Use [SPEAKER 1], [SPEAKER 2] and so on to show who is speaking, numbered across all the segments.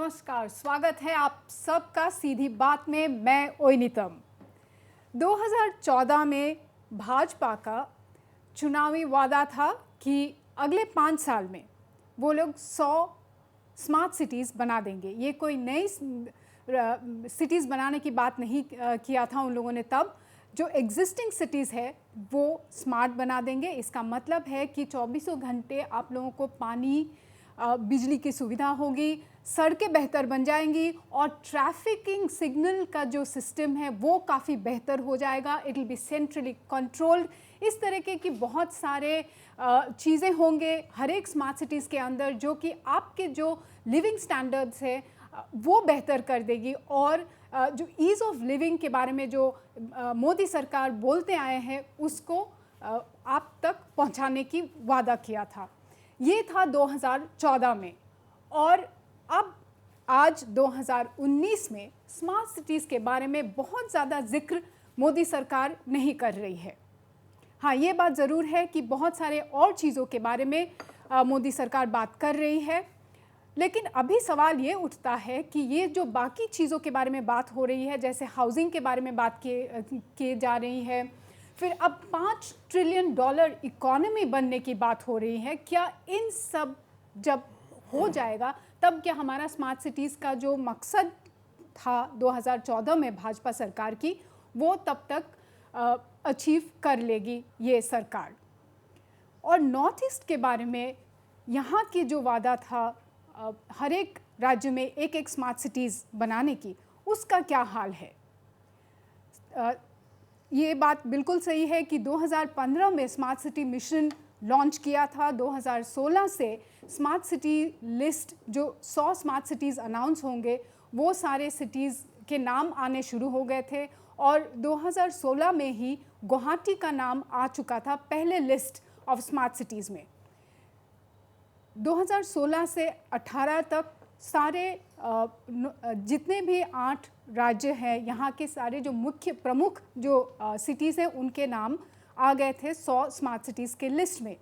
[SPEAKER 1] नमस्कार, स्वागत है आप सबका सीधी बात में। मैं ओइनितम। 2014 में भाजपा का चुनावी वादा था कि अगले 5 साल में वो लोग 100 स्मार्ट सिटीज़ बना देंगे। ये कोई नई सिटीज़ बनाने की बात नहीं किया था उन लोगों ने। तब जो एग्जिस्टिंग सिटीज़ है वो स्मार्ट बना देंगे। इसका मतलब है कि 24 घंटे आप लोगों को पानी, बिजली की सुविधा होगी, सड़कें बेहतर बन जाएंगी और ट्रैफिकिंग सिग्नल का जो सिस्टम है वो काफ़ी बेहतर हो जाएगा। It will be centrally controlled. इस तरीके की बहुत सारे चीज़ें होंगे हर एक स्मार्ट सिटीज़ के अंदर, जो कि आपके जो लिविंग स्टैंडर्ड्स है वो बेहतर कर देगी। और जो ईज़ ऑफ लिविंग के बारे में जो मोदी सरकार बोलते आए हैं उसको आप तक पहुंचाने की वादा किया था। ये था 2014 में। और अब आज 2019 में स्मार्ट सिटीज़ के बारे में बहुत ज़्यादा जिक्र मोदी सरकार नहीं कर रही है। हाँ, ये बात ज़रूर है कि बहुत सारे और चीज़ों के बारे में मोदी सरकार बात कर रही है। लेकिन अभी सवाल ये उठता है कि ये जो बाकी चीज़ों के बारे में बात हो रही है, जैसे हाउसिंग के बारे में बात किए जा रही है, फिर अब $5 ट्रिलियन इकोनॉमी बनने की बात हो रही है, क्या इन सब जब हो जाएगा तब क्या हमारा स्मार्ट सिटीज़ का जो मकसद था 2014 में भाजपा सरकार की, वो तब तक अचीव कर लेगी ये सरकार? और नॉर्थ ईस्ट के बारे में यहाँ की जो वादा था हर एक राज्य में एक एक स्मार्ट सिटीज़ बनाने की, उसका क्या हाल है? ये बात बिल्कुल सही है कि 2015 में स्मार्ट सिटी मिशन लॉन्च किया था। 2016 से स्मार्ट सिटी लिस्ट, जो 100 स्मार्ट सिटीज़ अनाउंस होंगे, वो सारे सिटीज़ के नाम आने शुरू हो गए थे। और 2016 में ही गुवाहाटी का नाम आ चुका था पहले लिस्ट ऑफ स्मार्ट सिटीज़ में। 2016 से 18 तक सारे जितने भी 8 राज्य हैं, यहाँ के सारे जो मुख्य प्रमुख जो सिटीज़ हैं उनके नाम आ गए थे 100 स्मार्ट सिटीज़ के लिस्ट में।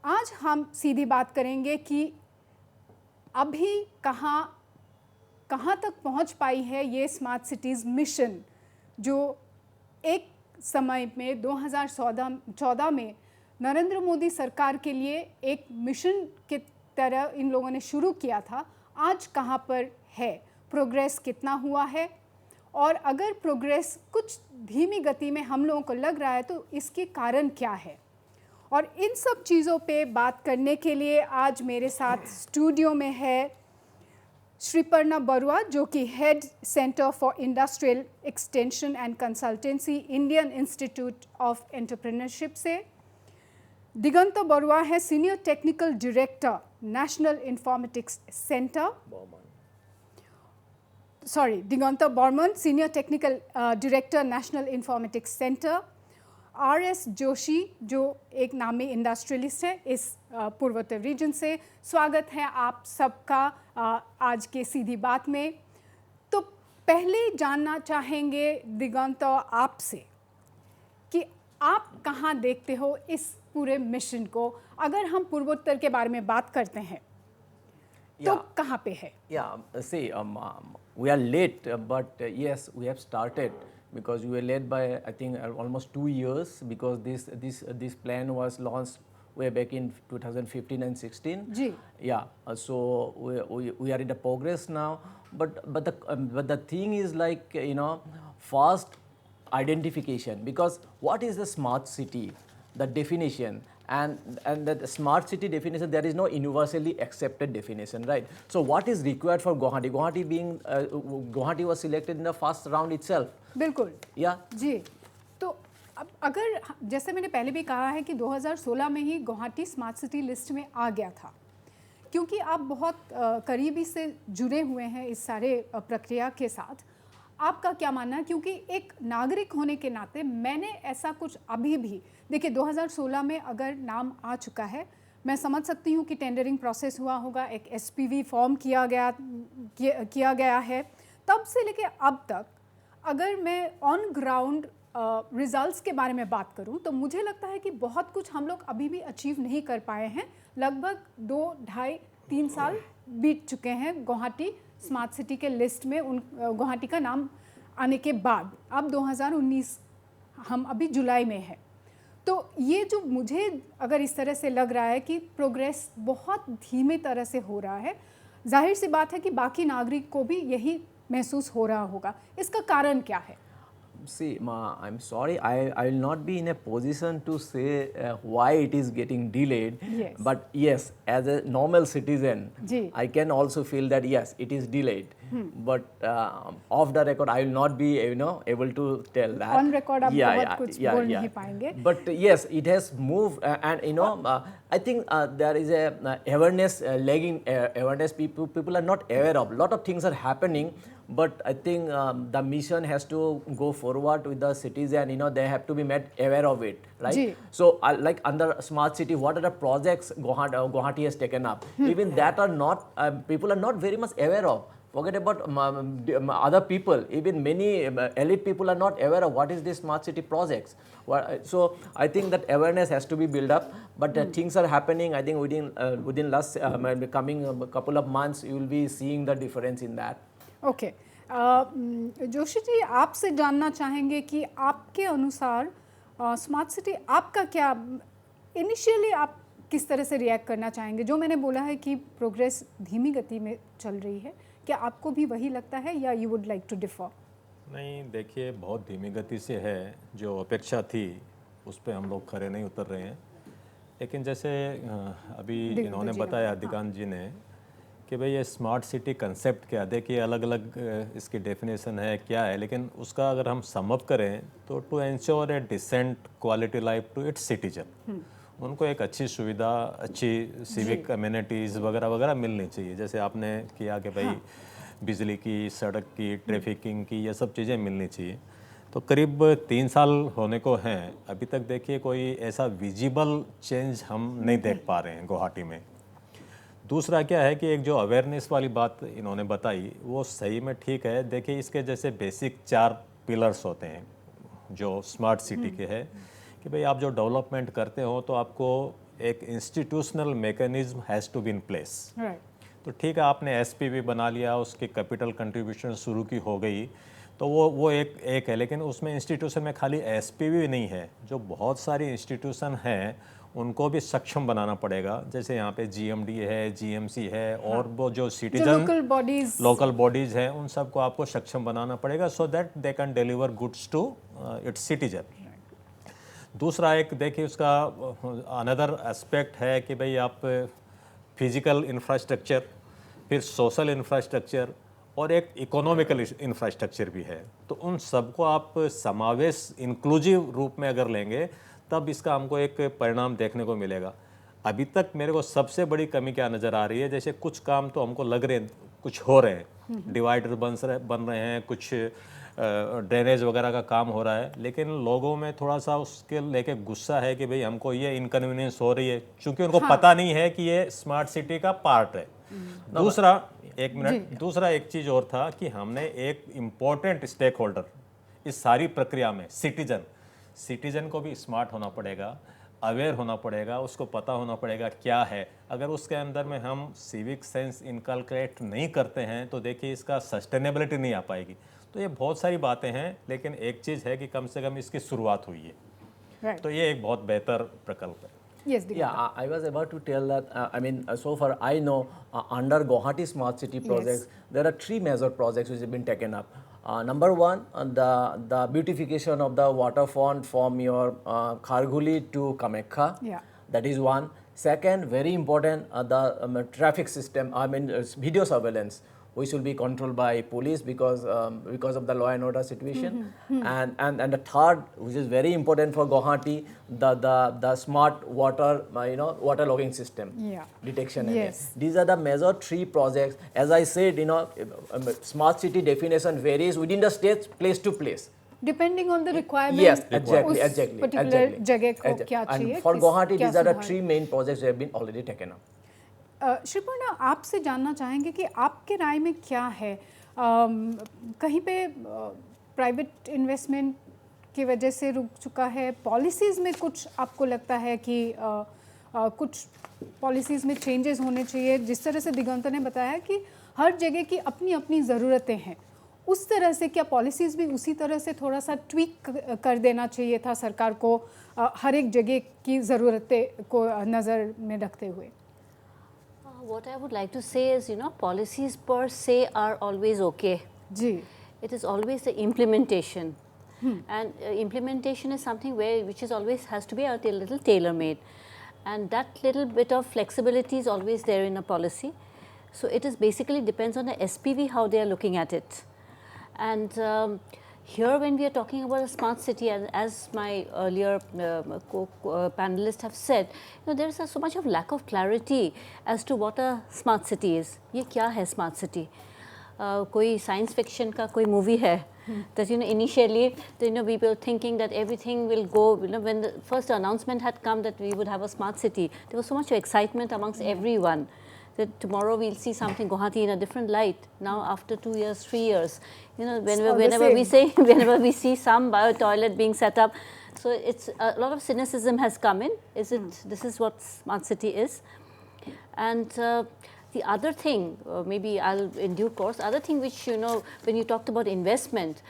[SPEAKER 1] आज हम सीधी बात करेंगे कि अभी कहाँ तक पहुँच पाई है ये स्मार्ट सिटीज़ मिशन, जो एक समय में 2014 में नरेंद्र मोदी सरकार के लिए एक मिशन के तरह इन लोगों ने शुरू किया था। आज कहाँ पर है, प्रोग्रेस कितना हुआ है, और अगर प्रोग्रेस कुछ धीमी गति में हम लोगों को लग रहा है तो इसके कारण क्या है? और इन सब चीज़ों पे बात करने के लिए आज मेरे साथ स्टूडियो में है श्रीपर्णा बरुआ, जो कि head centre for industrial extension and consultancy, Indian institute of entrepreneurship से। दिगंत बरुआ है senior technical director, national informatics centre. Digant Barman, senior technical director, national informatics centre. RS Joshi, जो एक नामी इंडस्ट्रियलिस्ट है इस पूर्वोत्तर रीजन से। स्वागत है आप सबका आज के सीधी बात में। तो पहले जानना चाहेंगे दिगंत आपसे कि आप कहाँ देखते हो इस पूरे मिशन को? अगर हम पूर्वोत्तर के बारे में बात करते हैं तो कहाँ पे है?
[SPEAKER 2] We are late, but yes, we have started because we were late by I think almost 2 years, because this plan was launched way back in 2015 and 16.
[SPEAKER 1] Ji.
[SPEAKER 2] So we are in the progress now, but the thing is, like, fast identification, because what is the smart city, the definition, and the smart city definition, there is no universally accepted definition, right? So what is required for Guwahati? Guwahati was selected in the first round itself.
[SPEAKER 1] बिल्कुल जी। तो अब अगर, जैसे मैंने पहले भी कहा है कि 2016 में ही गुवाहाटी स्मार्ट सिटी लिस्ट में आ गया था, क्योंकि आप बहुत करीबी से जुड़े हुए हैं इस सारे प्रक्रिया के साथ। आपका क्या मानना है? क्योंकि एक नागरिक होने के नाते मैंने ऐसा कुछ अभी भी, देखिए 2016 में अगर नाम आ चुका है, मैं समझ सकती हूँ कि टेंडरिंग प्रोसेस हुआ होगा, एक SPV फॉर्म किया गया है। तब से लेके अब तक अगर मैं ऑन ग्राउंड रिजल्ट्स के बारे में बात करूं तो मुझे लगता है कि बहुत कुछ हम लोग अभी भी अचीव नहीं कर पाए हैं। लगभग 2, ढाई, 3 साल बीत चुके हैं गुवाहाटी स्मार्ट सिटी के लिस्ट में गुवाहाटी का नाम आने के बाद अब 2019 हम अभी जुलाई में है, तो ये जो मुझे अगर इस तरह से लग रहा है कि प्रोग्रेस बहुत धीमे तरह से हो रहा है, जाहिर सी बात है कि बाकी नागरिक को भी यही महसूस हो रहा होगा। इसका कारण क्या है?
[SPEAKER 2] See, Ma, I'm sorry, I will not be in a position to say why it is getting delayed.
[SPEAKER 1] Yes.
[SPEAKER 2] But yes, as a normal citizen,
[SPEAKER 1] ji.
[SPEAKER 2] I can also feel that yes, it is delayed. But off the record, I will not be, able to tell that.
[SPEAKER 1] On record आप बहुत कुछ बोल नहीं पाएंगे।
[SPEAKER 2] But yes, it has moved, and I think there is a awareness lagging awareness. People are not aware of. Lot of things are happening. But I think the mission has to go forward with the citizen. They have to be made aware of it, right?
[SPEAKER 1] जी.
[SPEAKER 2] So, like under smart city, what are the projects Guwahati has taken up? Even that are not people are not very much aware of. Forget about other people. Even many elite people are not aware of what is this smart city projects. So I think that awareness has to be built up. But things are happening. I think within last coming couple of months, you will be seeing the difference in that.
[SPEAKER 1] Okay Joshi ji, आपसे जानना चाहेंगे कि आपके अनुसार smart city आपका क्या initially आप किस तरह से रिएक्ट करना चाहेंगे? जो मैंने बोला है कि प्रोग्रेस धीमी गति में चल रही है, क्या आपको भी वही लगता है या you would like to differ?
[SPEAKER 3] नहीं, देखिए, बहुत धीमी गति से है। जो अपेक्षा थी उस पर हम लोग खरे नहीं उतर रहे हैं। लेकिन जैसे अभी इन्होंने बताया, दिगांत जी ने, कि भाई ये स्मार्ट सिटी कंसेप्ट क्या, देखिए अलग अलग इसकी डेफिनेशन है, क्या है, लेकिन उसका अगर हम सम अप करें तो to ensure a decent quality life to its citizen, उनको एक अच्छी सुविधा, अच्छी सिविक अम्यूनिटीज़ वगैरह वगैरह मिलनी चाहिए। जैसे आपने किया कि भाई बिजली की, सड़क की, ट्रैफिकिंग की, ये सब चीज़ें मिलनी चाहिए। तो करीब 3 साल होने को हैं, अभी तक देखिए कोई ऐसा विजिबल चेंज हम नहीं देख पा रहे हैं गुवाहाटी में। दूसरा क्या है कि एक जो अवेयरनेस वाली बात इन्होंने बताई वो सही में ठीक है। देखिए, इसके जैसे बेसिक 4 पिलर्स होते हैं जो स्मार्ट सिटी के हैं, कि भाई आप जो डेवलपमेंट करते हो तो आपको एक institutional mechanism has to be in place. तो ठीक है, आपने एसपीवी बना लिया, उसके कैपिटल कंट्रीब्यूशन शुरू की हो गई, तो वो एक है, लेकिन उसमें इंस्टीट्यूशन में खाली एसपीवी नहीं है, जो बहुत सारी इंस्टीट्यूशन हैं उनको भी सक्षम बनाना पड़ेगा। जैसे यहाँ पे जीएमडी है, जीएमसी है, और वो जो सिटीजन लोकल बॉडीज हैं उन सबको आपको सक्षम बनाना पड़ेगा, so that they can deliver goods to its citizen. दूसरा एक देखिए उसका अनदर एस्पेक्ट है कि भाई आप फिजिकल इंफ्रास्ट्रक्चर, फिर सोशल इंफ्रास्ट्रक्चर और एक इकोनॉमिकल इंफ्रास्ट्रक्चर भी है। तो उन सबको आप समावेश इंक्लूसिव रूप में अगर लेंगे तब इसका हमको एक परिणाम देखने को मिलेगा। अभी तक मेरे को सबसे बड़ी कमी क्या नज़र आ रही है, जैसे कुछ काम तो हमको लग रहे हैं कुछ हो रहे हैं, डिवाइडर बन रहे हैं, कुछ ड्रेनेज वगैरह का काम हो रहा है, लेकिन लोगों में थोड़ा सा उसके लेके गुस्सा है कि भाई हमको ये इनकन्वीनियंस हो रही है, क्योंकि उनको पता नहीं है कि ये स्मार्ट सिटी का पार्ट है। दूसरा एक चीज़ और था कि हमने एक इम्पोर्टेंट स्टेक होल्डर इस सारी प्रक्रिया में सिटीजन को भी स्मार्ट होना पड़ेगा, अवेयर होना पड़ेगा, उसको पता होना पड़ेगा क्या है। अगर उसके अंदर में हम सिविक सेंस इनकलकेट नहीं करते हैं तो देखिए इसका सस्टेनेबिलिटी नहीं आ पाएगी। तो ये बहुत सारी बातें हैं, लेकिन एक चीज़ है कि कम से कम इसकी शुरुआत हुई है, तो ये एक बहुत बेहतर प्रकल्प है।
[SPEAKER 1] Yes,
[SPEAKER 2] yeah, I was about to tell that. I mean, so far I know under Guwahati Smart City projects, there are 3 major projects which have been taken up. Number one, the beautification of the waterfront from your Kharghuli to Kamakya.
[SPEAKER 1] Yeah.
[SPEAKER 2] That is one. Second, very important, the traffic system. I mean, video surveillance, which will be controlled by police because of the law and order situation. And the third, which is very important for Guwahati, the smart water water logging system, detection.
[SPEAKER 1] Yes.
[SPEAKER 2] These are the major 3 projects. As I said, smart city definition varies within the states, place to place.
[SPEAKER 1] Depending on the requirement.
[SPEAKER 2] Yes, exactly.
[SPEAKER 1] Particular जगह को क्या चाहिए?
[SPEAKER 2] And for Guwahati, these are the 3 main projects that have been already taken up.
[SPEAKER 1] Sriparna, आपसे जानना चाहेंगे कि आपके राय में क्या है, कहीं पे प्राइवेट इन्वेस्टमेंट की वजह से रुक चुका है, पॉलिसीज़ में कुछ आपको लगता है कि कुछ पॉलिसीज़ में चेंजेस होने चाहिए? जिस तरह से दिगंत ने बताया कि हर जगह की अपनी अपनी ज़रूरतें हैं, उस तरह से क्या पॉलिसीज़ भी उसी तरह से थोड़ा सा ट्वीक कर देना चाहिए था सरकार को, हर एक जगह की ज़रूरतें को नज़र में रखते हुए?
[SPEAKER 4] What I would like to say is, policies per se are always okay.
[SPEAKER 1] Ji,
[SPEAKER 4] It is always the implementation. And implementation is something which is always has to be a little tailor-made. And that little bit of flexibility is always there in a policy. So it is basically depends on the SPV how they are looking at it. And here when we are talking about a smart city, as my earlier panelists have said, there is so much of lack of clarity as to what a smart city is. ये क्या है smart city? कोई science fiction का कोई movie है that initially we were thinking that everything will go, when the first announcement had come that we would have a smart city, there was so much excitement amongst everyone that tomorrow we'll see something Guwahati in a different light. Now after 2 years, 3 years, whenever we see some bio toilet being set up, so it's a lot of cynicism has come in. This is what smart city is. And the other thing, maybe I'll in due course, other thing which when you talked about investment,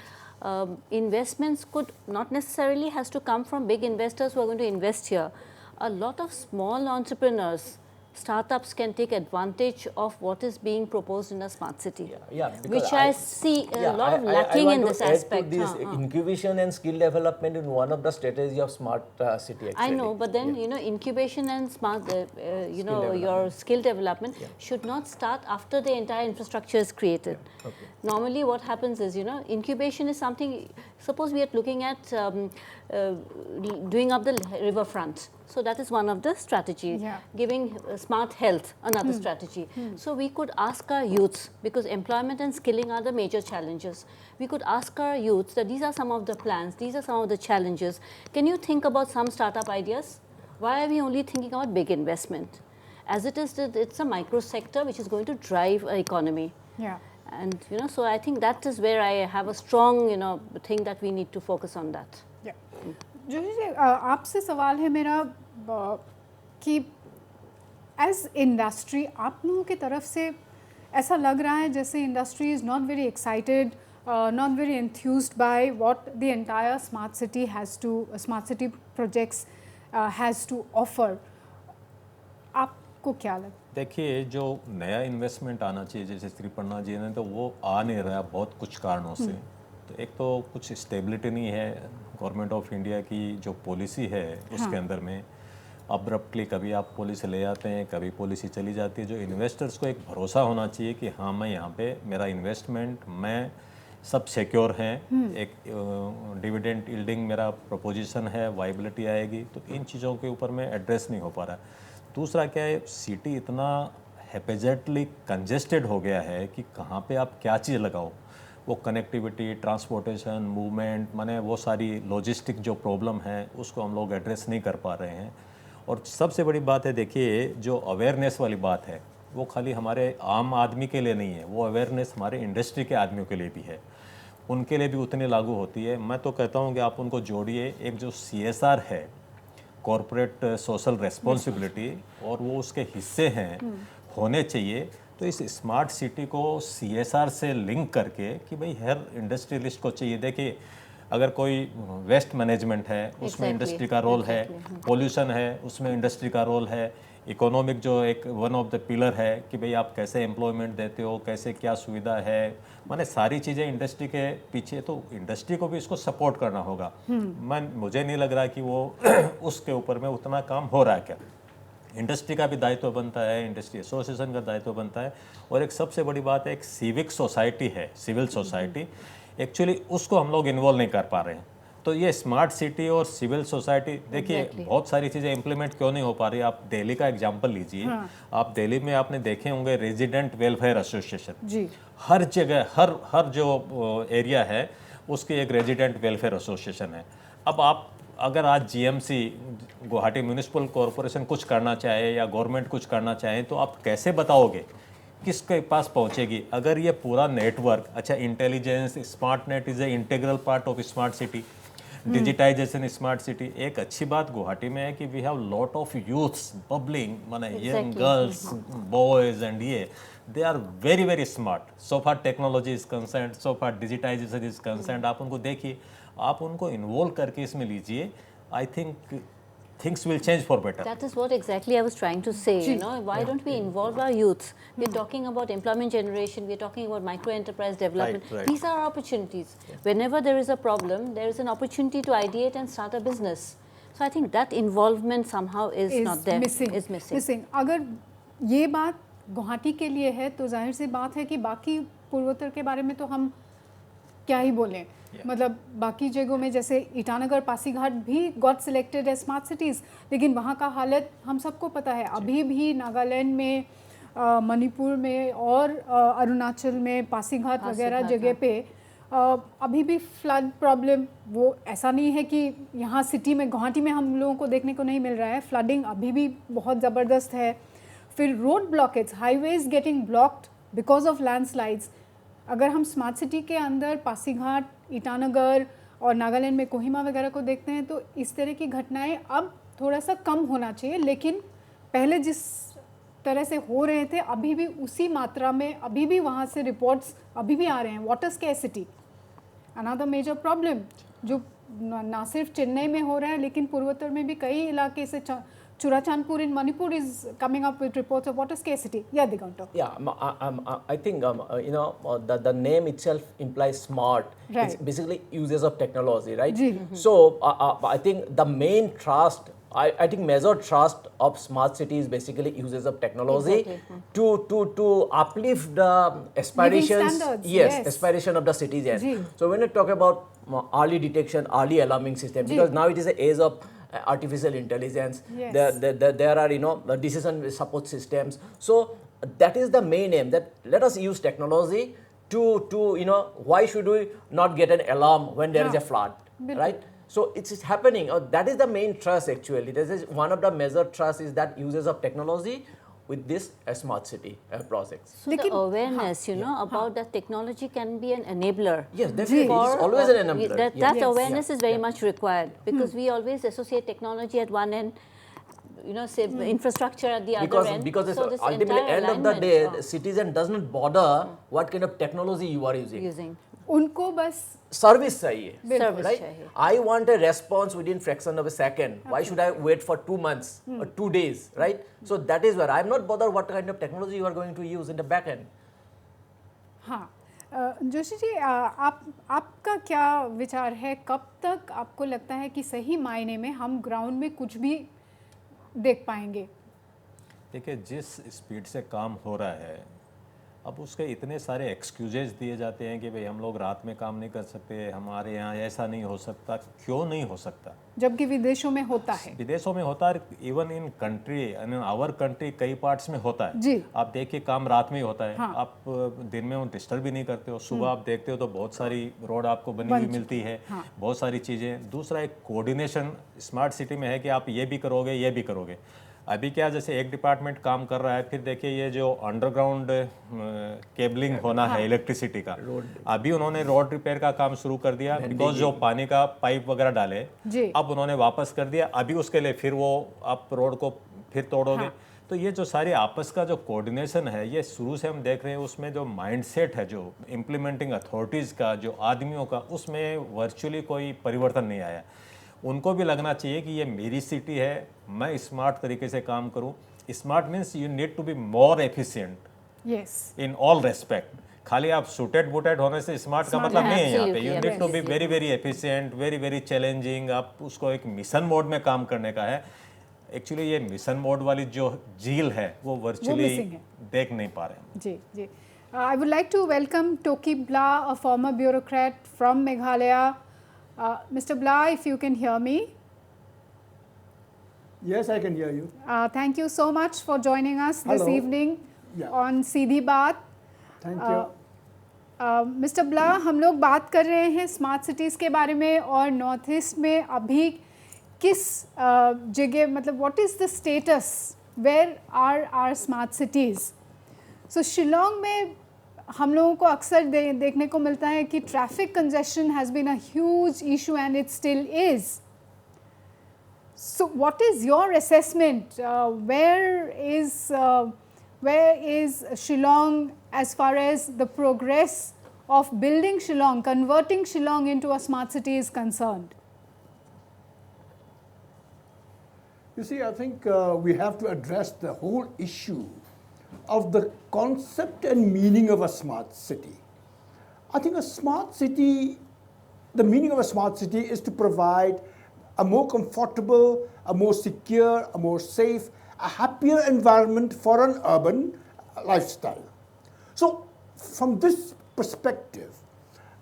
[SPEAKER 4] investments could not necessarily has to come from big investors who are going to invest here. A lot of small entrepreneurs, startups can take advantage of what is being proposed in a smart city, which I see a lot of lacking in this aspect.
[SPEAKER 2] This incubation and skill development in one of the strategy of smart city. Actually.
[SPEAKER 4] I know, but then incubation and smart, your skill development should not start after the entire infrastructure is created.
[SPEAKER 2] Okay.
[SPEAKER 4] Normally, what happens is incubation is something. Suppose we are looking at doing up the riverfront. So that is one of the strategies. Giving smart health, another strategy. So we could ask our youths, because employment and skilling are the major challenges. We could ask our youths that these are some of the plans, these are some of the challenges. Can you think about some startup ideas? Why are we only thinking about big investment? As it is, it's a micro sector which is going to drive an economy.
[SPEAKER 1] Yeah.
[SPEAKER 4] And so I think that is where I have a strong thing that we need to focus on that.
[SPEAKER 1] Yeah. Joshi ji, आपसे सवाल है मेरा कि as industry आप लोगों की तरफ से ऐसा लग रहा है जैसे industry is not very excited, not very enthused by what the entire smart city projects has to offer. आपको क्या लगता है?
[SPEAKER 3] देखिए, जो नया इन्वेस्टमेंट आना चाहिए, जैसे श्रीपर्णा जी ने, तो वो आ नहीं रहा बहुत कुछ कारणों से. तो एक तो कुछ स्टेबिलिटी नहीं है गवर्नमेंट ऑफ इंडिया की जो पॉलिसी है उसके अंदर में. अब्रप्टली कभी आप पॉलिसी ले आते हैं, कभी पॉलिसी चली जाती है. जो इन्वेस्टर्स को एक भरोसा होना चाहिए कि हाँ, मैं यहाँ पे मेरा इन्वेस्टमेंट, मैं सब सिक्योर हैं, एक डिविडेंड यील्डिंग मेरा प्रपोजिशन है, वाइबिलिटी आएगी. तो इन चीज़ों के ऊपर में एड्रेस नहीं हो पा रहा है. दूसरा क्या है, सिटी इतना हैपेजेटली कंजेस्टेड हो गया है कि कहाँ पे आप क्या चीज़ लगाओ. वो कनेक्टिविटी, ट्रांसपोर्टेशन, मूवमेंट, माने वो सारी लॉजिस्टिक जो प्रॉब्लम है उसको हम लोग एड्रेस नहीं कर पा रहे हैं. और सबसे बड़ी बात है, देखिए, जो अवेयरनेस वाली बात है वो खाली हमारे आम आदमी के लिए नहीं है, वो अवेयरनेस हमारे इंडस्ट्री के आदमियों के लिए भी है. उनके लिए भी उतनी लागू होती है. मैं तो कहता हूँ कि आप उनको जोड़िए. एक जो CSR है, कॉरपोरेट सोशल रेस्पॉन्सिबिलिटी, और वो उसके हिस्से हैं, होने चाहिए. तो इस स्मार्ट सिटी को CSR से लिंक करके कि भाई हर इंडस्ट्रियलिस्ट को चाहिए. देखिए, अगर कोई वेस्ट मैनेजमेंट है उसमें इंडस्ट्री का रोल है, पोल्यूशन है उसमें इंडस्ट्री का रोल है, इकोनॉमिक जो एक वन ऑफ द पिलर है कि भाई आप कैसे एम्प्लॉयमेंट देते हो, कैसे क्या सुविधा है, माने सारी चीज़ें इंडस्ट्री के पीछे. तो इंडस्ट्री को भी इसको सपोर्ट करना होगा. मुझे नहीं लग रहा कि वो उसके ऊपर में उतना काम हो रहा है. क्या इंडस्ट्री का भी दायित्व बनता है, इंडस्ट्री एसोसिएशन का दायित्व बनता है. और एक सबसे बड़ी बात है, एक सिविक सोसाइटी है, सिविल सोसाइटी, एक्चुअली उसको हम लोग इन्वॉल्व नहीं कर पा रहे हैं. तो ये स्मार्ट सिटी और सिविल सोसाइटी, देखिए, बहुत सारी चीज़ें इंप्लीमेंट क्यों नहीं हो पा रही. आप दिल्ली का एग्जांपल लीजिए. आप दिल्ली में आपने देखे होंगे रेजिडेंट वेलफेयर एसोसिएशन, हर जगह, हर जो एरिया है उसकी एक रेजिडेंट वेलफेयर एसोसिएशन है. अब आप अगर आज GMC, गुवाहाटी म्यूनिसिपल कॉरपोरेशन कुछ करना चाहे या गवर्नमेंट कुछ करना चाहे, तो आप कैसे बताओगे, किसके पास पहुंचेगी? अगर ये पूरा नेटवर्क, अच्छा, intelligence, smart net is a integral part of smart city. Digitization smart city. एक अच्छी बात गुवाहाटी में है कि we have lot of youths bubbling, माने यंग गर्ल्स, बॉयज एंड ये they are very very smart. So far technology is concern, so far digitization is concern. आप उनको देखिए, आप उनको इन्वॉल्व करके इसमें लीजिए, I think things will change for better.
[SPEAKER 4] That is what exactly I was trying to say. You know, why don't we involve our youth? We're talking about employment generation. We're talking about micro enterprise development.
[SPEAKER 3] Right.
[SPEAKER 4] These are our opportunities. Whenever there is a problem, there is an opportunity to ideate and start a business. So I think that involvement somehow is not there. Is missing.
[SPEAKER 1] अगर ये बात गुवाहाटी के लिए है तो जाहिर सी बात है कि बाकी पूर्वोत्तर के बारे में तो हम क्या ही बोलें। मतलब बाकी जगहों में जैसे ईटानगर, पासीघाट भी got selected as smart cities, लेकिन वहाँ का हालत हम सबको पता है। अभी भी नागालैंड में, मणिपुर में और अरुणाचल में पासीघाट वगैरह जगह पे अभी भी फ्लड प्रॉब्लम, वो ऐसा नहीं है कि यहाँ सिटी में गुवाहाटी में हम लोगों को देखने को नहीं मिल रहा है। फ्लडिंग अभी भी बहुत ज़बरदस्त है। फिर road blockage, highways getting blocked because of landslides. अगर हम स्मार्ट सिटी के अंदर पासीघाट, ईटानगर और नागालैंड में कोहिमा वगैरह को देखते हैं तो इस तरह की घटनाएं अब थोड़ा सा कम होना चाहिए, लेकिन पहले जिस तरह से हो रहे थे अभी भी उसी मात्रा में अभी भी वहाँ से रिपोर्ट्स अभी भी आ रहे हैं। Water scarcity another major problem जो ना सिर्फ चेन्नई में हो रहा है लेकिन पूर्वोत्तर में भी कई इलाके से Churachandpur in Manipur is coming up with reports of water scarcity. Yeah, Diganto.
[SPEAKER 2] Yeah, I think the name itself implies smart.
[SPEAKER 1] Right.
[SPEAKER 2] It's basically uses of technology, right?
[SPEAKER 1] Mm-hmm.
[SPEAKER 2] So I think the main trust, I think major trust of smart city is basically uses of technology to uplift the aspirations.
[SPEAKER 1] Standards,
[SPEAKER 2] yes, aspiration of the cities. Yes. So when you talk about early detection, early alarming system, because now it is the age of artificial intelligence.
[SPEAKER 1] Yes.
[SPEAKER 2] There are decision support systems. So that is the main aim, that let us use technology to why should we not get an alarm when there is a flood, right? So it's happening. That is the main trust actually. This is one of the major trust is that uses of technology with this smart city projects.
[SPEAKER 4] So the awareness, about that technology can be an enabler.
[SPEAKER 2] Yes, definitely. It's always an enabler.
[SPEAKER 4] That awareness is very much required because we always associate technology at one end, say infrastructure at the other end.
[SPEAKER 2] Because
[SPEAKER 4] so
[SPEAKER 2] it's ultimately end of the day, the citizen does not bother what kind of technology you are using.
[SPEAKER 1] उनको bus
[SPEAKER 2] service चाहिए,
[SPEAKER 4] Service
[SPEAKER 2] right?
[SPEAKER 4] चाहिए.
[SPEAKER 2] I want a response within fraction of a second. Why should I wait for 2 months or 2 days, right? So that is where I'm not bothered what kind of technology you are going to use in the back end.
[SPEAKER 1] हाँ, जोशी जी, आपका क्या विचार है, कब तक आपको लगता है कि सही मायने में हम ग्राउंड में कुछ भी देख पाएंगे?
[SPEAKER 3] देखिए, जिस स्पीड से काम हो रहा है अब उसके इतने सारे एक्सक्यूजेज दिए जाते हैं कि भाई हम लोग रात में काम नहीं कर सकते, हमारे यहाँ ऐसा नहीं हो सकता। क्यों नहीं हो सकता?
[SPEAKER 1] जबकि विदेशों में होता है।
[SPEAKER 3] विदेशों में होता है, even in country, in our country कई पार्ट्स में होता है।
[SPEAKER 1] जी।
[SPEAKER 3] आप देखिए, काम रात में ही होता है।
[SPEAKER 1] हाँ।
[SPEAKER 3] आप दिन में उन डिस्टर्ब भी नहीं करते हो। सुबह आप देखते हो तो बहुत सारी रोड आपको बनी हुई मिलती है।
[SPEAKER 1] हाँ।
[SPEAKER 3] बहुत सारी चीज़ें। दूसरा, एक कोऑर्डिनेशन स्मार्ट सिटी में है कि आप ये भी करोगे, ये भी करोगे। अभी क्या, जैसे एक डिपार्टमेंट काम कर रहा है, फिर देखिए ये जो अंडरग्राउंड केबलिंग होना है इलेक्ट्रिसिटी का, अभी उन्होंने रोड रिपेयर का काम शुरू कर दिया बिकॉज जो पानी का पाइप वगैरह डाले, अब उन्होंने वापस कर दिया। अभी उसके लिए फिर वो आप रोड को फिर तोड़ोगे। तो ये जो सारी आपस का जो कोऑर्डिनेशन है, ये शुरू से हम देख रहे हैं। उसमें जो माइंडसेट है, जो इम्प्लीमेंटिंग अथॉरिटीज़ का, जो आदमियों का, उसमें वर्चुअली कोई परिवर्तन नहीं आया। उनको भी लगना चाहिए कि ये मेरी सिटी है, मैं स्मार्ट तरीके से काम करूं। Smart means you need to be more efficient in all respect. खाली आप सूटेड बूटेड होने से स्मार्ट का मतलब नहीं है यहाँ पे। You need to be very very efficient, very very challenging. आप उसको एक मिशन मोड में काम करने का है। एक्चुअली ये मिशन मोड वाली जो झील है वो वर्चुअली देख नहीं पा रहे।
[SPEAKER 1] जी जी, I would like to welcome Toki Blah, a former bureaucrat from Meghalaya. Mr. Bla, if you can hear me.
[SPEAKER 5] Yes, I can hear you.
[SPEAKER 1] Thank you so much for joining us this evening on सीधी बात.
[SPEAKER 5] Thank you.
[SPEAKER 1] Mr. Bla, हम लोग बात कर रहे हैं smart cities के बारे में और नॉर्थ ईस्ट में अभी किस जगह, मतलब what is the status, where are smart cities? So Shillong में हम लोगों को अक्सर देखने को मिलता है कि traffic congestion has been a huge issue and it still is. So what is your assessment? Where is Shillong as far as the progress of building Shillong, converting Shillong into a smart city is concerned?
[SPEAKER 5] You see, I think we have to address the whole issue of the concept and meaning of a smart city. I think a smart city, the meaning of a smart city is to provide a more comfortable, a more secure, a more safe, a happier environment for an urban lifestyle. So from this perspective,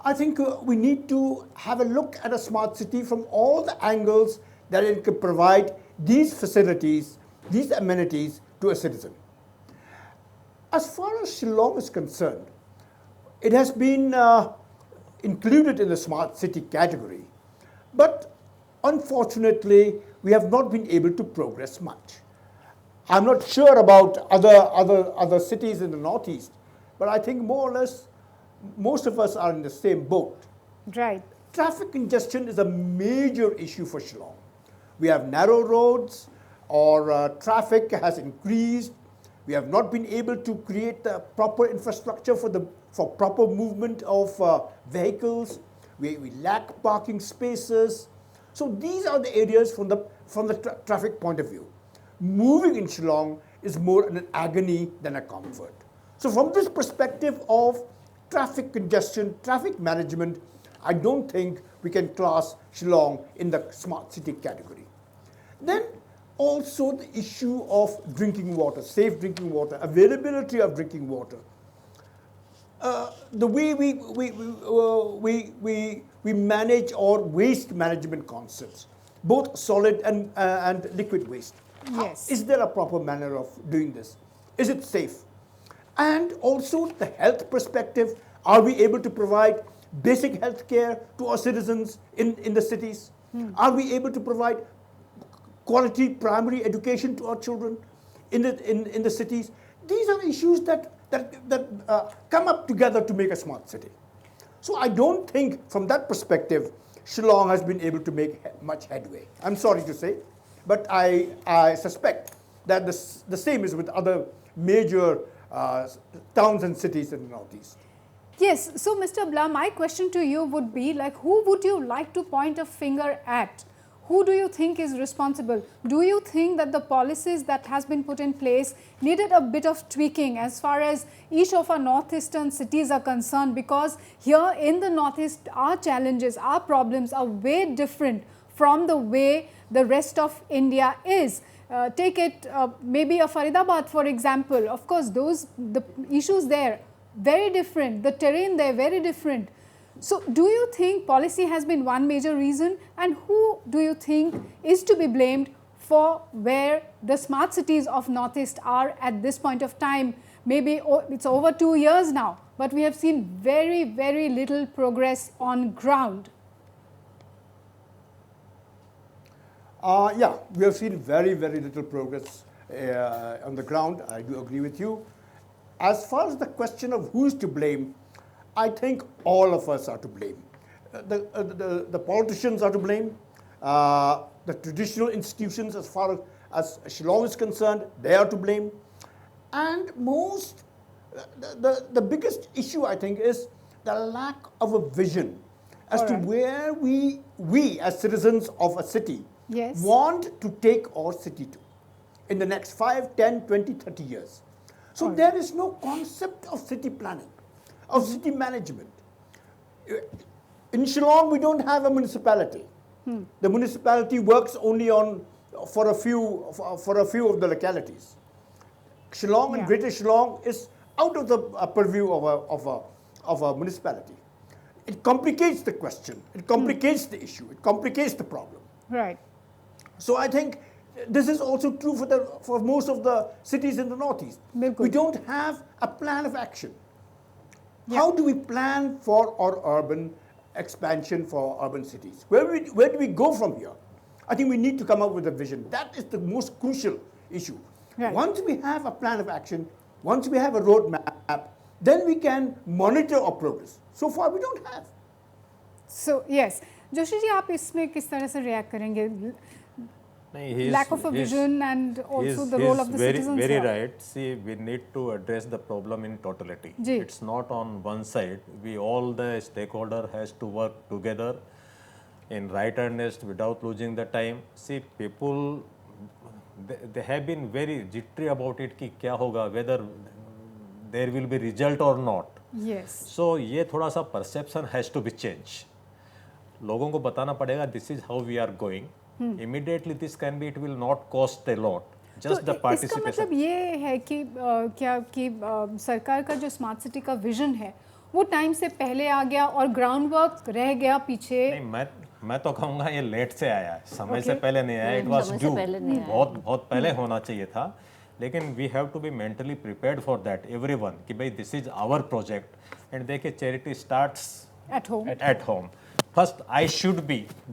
[SPEAKER 5] I think we need to have a look at a smart city from all the angles that it can provide these facilities, these amenities to a citizen. As far as Shillong is concerned, it has been included in the smart city category, but unfortunately, we have not been able to progress much. I'm not sure about other cities in the Northeast, but I think more or less most of us are in the same boat.
[SPEAKER 1] Right.
[SPEAKER 5] Traffic congestion is a major issue for Shillong. We have narrow roads, or traffic has increased. We have not been able to create the proper infrastructure for proper movement of vehicles. We lack parking spaces. So these are the areas from the traffic point of view. Moving in Shillong is more an agony than a comfort. So from this perspective of traffic congestion, traffic management, I don't think we can class Shillong in the smart city category. Then also the issue of drinking water, safe drinking water, availability of drinking water. The way we manage our waste management concepts, both solid and liquid waste.
[SPEAKER 1] Yes.
[SPEAKER 5] Is there a proper manner of doing this? Is it safe? And also the health perspective, are we able to provide basic health care to our citizens in the cities? Are we able to provide quality primary education to our children in the cities? These are issues that come up together to make a smart city. So I don't think from that perspective Shillong has been able to make much headway. I'm sorry to say, but I suspect that the same is with other major towns and cities in the Northeast.
[SPEAKER 1] Yes, so Mr. Blah, my question to you would be like, who would you like to point a finger at? Who do you think is responsible? Do you think that the policies that has been put in place needed a bit of tweaking as far as each of our northeastern cities are concerned? Because here in the Northeast, our challenges, our problems are way different from the way the rest of India is. Take it maybe a Faridabad, for example. Of course, the issues there very different. The terrain there very different. So, do you think policy has been one major reason, and who do you think is to be blamed for where the smart cities of Northeast are at this point of time? Maybe it's over 2 years now, but we have seen very, very little progress on ground.
[SPEAKER 5] Yeah, we have seen very, very little progress on the ground. I do agree with you. As far as the question of who is to blame, I think all of us are to blame. The politicians are to blame. The traditional institutions, as far as Shillong is concerned, they are to blame. And the biggest issue, I think, is the lack of a vision as to where we as citizens of a city want to take our city to in the next 5, 10, 20, 30 years. So there is no concept of city planning, of city management. In Shillong, we don't have a municipality. The municipality works only for a few of the localities. Shillong and Greater Shillong is out of the purview of a municipality. It complicates the question. It complicates the issue. It complicates the problem.
[SPEAKER 1] Right.
[SPEAKER 5] So I think this is also true for most of the cities in the Northeast. We don't have a plan of action. How do we plan for our urban expansion, for urban cities? Where do we go from here? I think we need to come up with a vision. That is the most crucial issue. Once we have a plan of action, once we have a roadmap, then we can monitor our progress. So far, we don't have.
[SPEAKER 1] So yes, Joshi ji आप इसमें किस तरह से react करेंगे? Lack of a vision and also the role of the citizens.
[SPEAKER 3] Very
[SPEAKER 1] here.
[SPEAKER 3] right. See, we need to address the problem in totality.
[SPEAKER 1] Ji.
[SPEAKER 3] It's not on one side. We all the stakeholder has to work together in right earnest without losing the time. See, people they have been very jittery about it कि क्या होगा, whether there will be result or not.
[SPEAKER 1] Yes.
[SPEAKER 3] So ये थोड़ा सा perception has to be changed. लोगों को बताना पड़ेगा this is how we are going. Immediately this can be, it will not cost a lot. Just the
[SPEAKER 1] इसका
[SPEAKER 3] participation.
[SPEAKER 1] मतलब ये है कि क्या कि सरकार का जो स्मार्ट सिटी का विजन है वो टाइम से पहले आ गया और ग्राउंड वर्क रह गया पीछे.
[SPEAKER 3] नहीं, मैं तो कहूँगा ये लेट से आया है, समय से
[SPEAKER 1] Okay.
[SPEAKER 3] पहले नहीं आया. इट वाज
[SPEAKER 4] समय से
[SPEAKER 3] ड्यू,
[SPEAKER 4] पहले नहीं आया.
[SPEAKER 3] बहुत पहले होना चाहिए था. लेकिन we have to be mentally prepared for that everyone कि भाई this is our project. And देखिए charity starts
[SPEAKER 1] at home.
[SPEAKER 3] at home. First,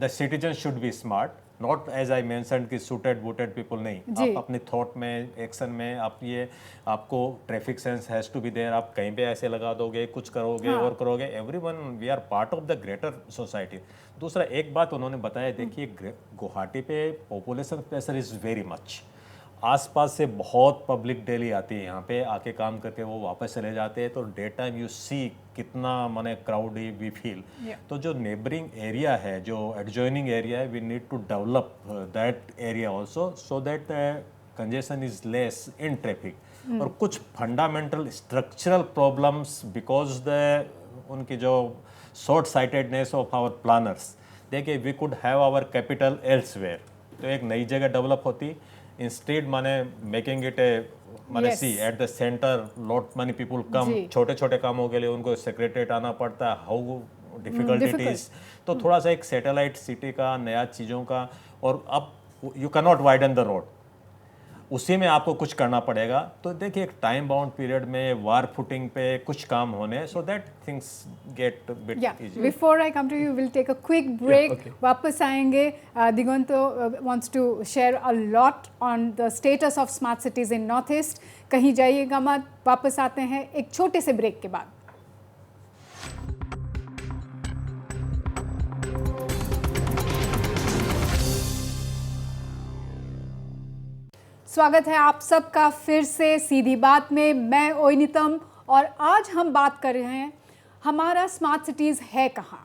[SPEAKER 3] the citizen should be smart. Not as I mentioned कि suited booted people नहीं.
[SPEAKER 1] जी.
[SPEAKER 3] आप अपने thought में, action में, आपको traffic sense has to be there. आप कहीं पे ऐसे लगा दोगे, कुछ करोगे और करोगे. Everyone, we are part of the greater society. दूसरा एक बात उन्होंने बताया, देखिए गुवाहाटी पे population pressure is very much. आसपास से बहुत पब्लिक डेली आती है यहाँ पे, आके काम करके वो वापस चले जाते हैं. तो डे टाइम यू सी कितना माने क्राउडी वी फील. तो जो नेबरिंग एरिया है, जो एडजॉइनिंग एरिया है, we need to develop that area also so that congestion is less in traffic. और कुछ fundamental structural problems because the उनकी जो short sightedness of our planners. देखिए we could have our capital elsewhere, तो एक नई जगह डेवलप होती. इंस्टेड माने मेकिंग इट ए माने
[SPEAKER 1] Yes.
[SPEAKER 3] See at the centre lot money people come.
[SPEAKER 1] जी.
[SPEAKER 3] छोटे छोटे कामों के लिए उनको सेक्रेटरीट आना पड़ता है. How difficult it
[SPEAKER 1] difficult.
[SPEAKER 3] Is. तो थोड़ा सा एक सैटेलाइट सिटी का, नया चीज़ों का. और अब you can not widen the road, उसी में आपको कुछ करना पड़ेगा. तो देखिए एक टाइम बाउंड पीरियड में वार फुटिंग पे कुछ काम होने, so that things get bit
[SPEAKER 1] Yeah.
[SPEAKER 3] Easy.
[SPEAKER 1] Before I come to you, we'll take a quick break.
[SPEAKER 2] okay.
[SPEAKER 1] वापस आएंगे. Digonto wants to share a lot on the status of smart cities in North East. कहीं जाइएगा मत. वापस आते हैं एक छोटे से ब्रेक के बाद. स्वागत है आप सबका फिर से सीधी बात में. मैं ओइनितम और आज हम बात कर रहे हैं हमारा स्मार्ट सिटीज़ है कहाँ.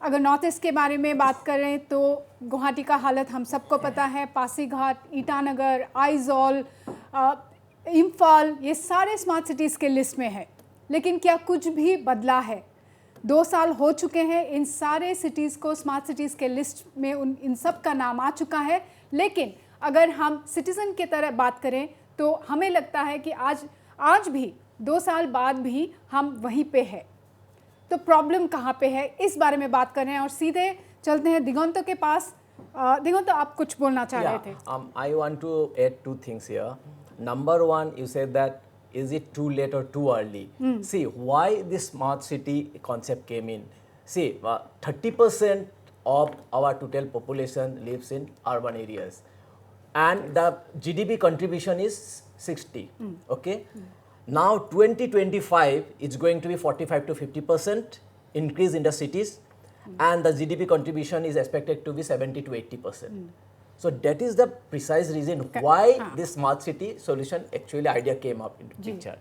[SPEAKER 1] अगर नॉर्थ ईस्ट के बारे में बात करें तो गुवाहाटी का हालत हम सबको पता है. पासीघाट, ईटानगर, आइजॉल, इम्फाल, ये सारे स्मार्ट सिटीज़ के लिस्ट में है. लेकिन क्या कुछ भी बदला है? 2 साल हो चुके हैं इन सारे सिटीज़ को स्मार्ट सिटीज़ के लिस्ट में इन सब का नाम आ चुका है. लेकिन अगर हम सिटीज़न की तरह बात करें तो हमें लगता है कि आज भी 2 साल बाद भी हम वहीं पे है. तो प्रॉब्लम कहाँ पे है, इस बारे में बात कर रहे हैं और सीधे चलते हैं दिगंतो के पास. दिगंतो, आप कुछ बोलना चाह रहे थे.
[SPEAKER 2] I want to add 2 things here. Number 1, you said that is it too late or too early? See, why this smart city concept came in. See, 30% of our total population lives in urban areas. And the GDP contribution is 60. Okay. Now 2025 it's going to be 45 to 50% increase in the cities, and the GDP contribution is expected to be 70 to 80%. So that is the precise reason why this smart city solution actually idea came up into picture.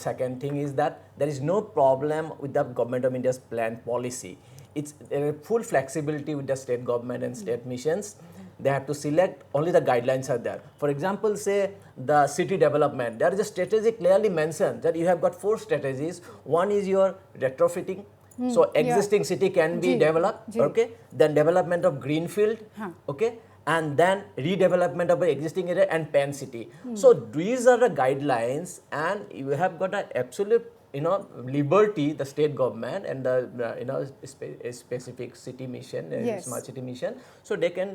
[SPEAKER 2] Second thing is that there is no problem with the government of India's planned policy. It's full flexibility with the state government and state missions. They have to select, only the guidelines are there. For example, say the city development, there is a strategy clearly mentioned that you have got 4 strategies. One is your retrofitting, so existing city can be developed, okay. Then development of greenfield, okay, and then redevelopment of the existing area and pan city. So these are the guidelines, and you have got an absolute liberty, the state government and the specific city mission, smart city mission, so they can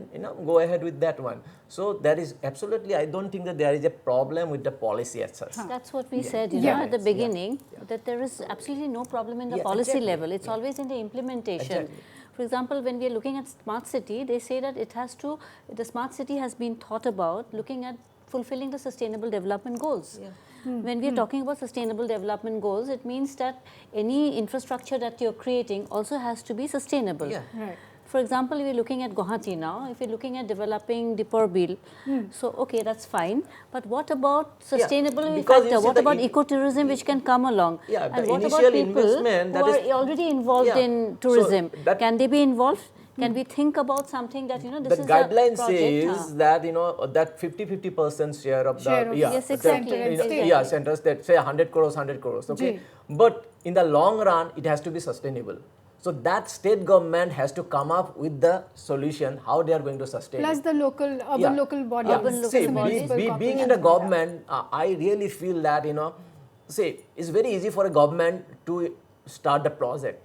[SPEAKER 2] go ahead with that one. So there is absolutely, I don't think that there is a problem with the policy as such.
[SPEAKER 4] That's what we said, at the beginning, that there is absolutely no problem in the policy level. It's always in the implementation. For example, when we are looking at smart city, they say that the smart city has been thought about looking at fulfilling the sustainable development goals. when we are talking about sustainable development goals, it means that any infrastructure that you're creating also has to be sustainable.
[SPEAKER 2] Yeah.
[SPEAKER 1] Right.
[SPEAKER 4] For example, we're looking at Guwahati now. If we're looking at developing Dipper Bill, so okay, that's fine. But what about sustainable
[SPEAKER 2] because you
[SPEAKER 4] factor?
[SPEAKER 2] see
[SPEAKER 4] What
[SPEAKER 2] the
[SPEAKER 4] about
[SPEAKER 2] in-
[SPEAKER 4] ecotourism which can come along?
[SPEAKER 2] Yeah,
[SPEAKER 4] and
[SPEAKER 2] the
[SPEAKER 4] what about
[SPEAKER 2] initial
[SPEAKER 4] people
[SPEAKER 2] investment
[SPEAKER 4] who
[SPEAKER 2] that
[SPEAKER 4] are
[SPEAKER 2] is-
[SPEAKER 4] already involved
[SPEAKER 2] Yeah.
[SPEAKER 4] in
[SPEAKER 2] So
[SPEAKER 4] tourism?
[SPEAKER 2] that-
[SPEAKER 4] Can they be involved? Can we think about something that, you know, this
[SPEAKER 2] The
[SPEAKER 4] is
[SPEAKER 2] guideline
[SPEAKER 4] a project?
[SPEAKER 2] says that, you know, that 50% share of
[SPEAKER 1] Share
[SPEAKER 2] the
[SPEAKER 1] of
[SPEAKER 4] Yes,
[SPEAKER 2] that,
[SPEAKER 4] exactly,
[SPEAKER 2] you know,
[SPEAKER 4] exactly.
[SPEAKER 2] yeah, centers that say 100 crores, okay.
[SPEAKER 1] Ji.
[SPEAKER 2] But in the long run, it has to be sustainable. So that state government has to come up with the solution how they are going to sustain
[SPEAKER 1] Plus
[SPEAKER 2] it.
[SPEAKER 1] the local, urban
[SPEAKER 2] Yeah.
[SPEAKER 1] local bodies.
[SPEAKER 4] Urban local
[SPEAKER 2] See,
[SPEAKER 4] bodies.
[SPEAKER 2] being in the government, I really feel that, you know, see, it's very easy for a government to start the project,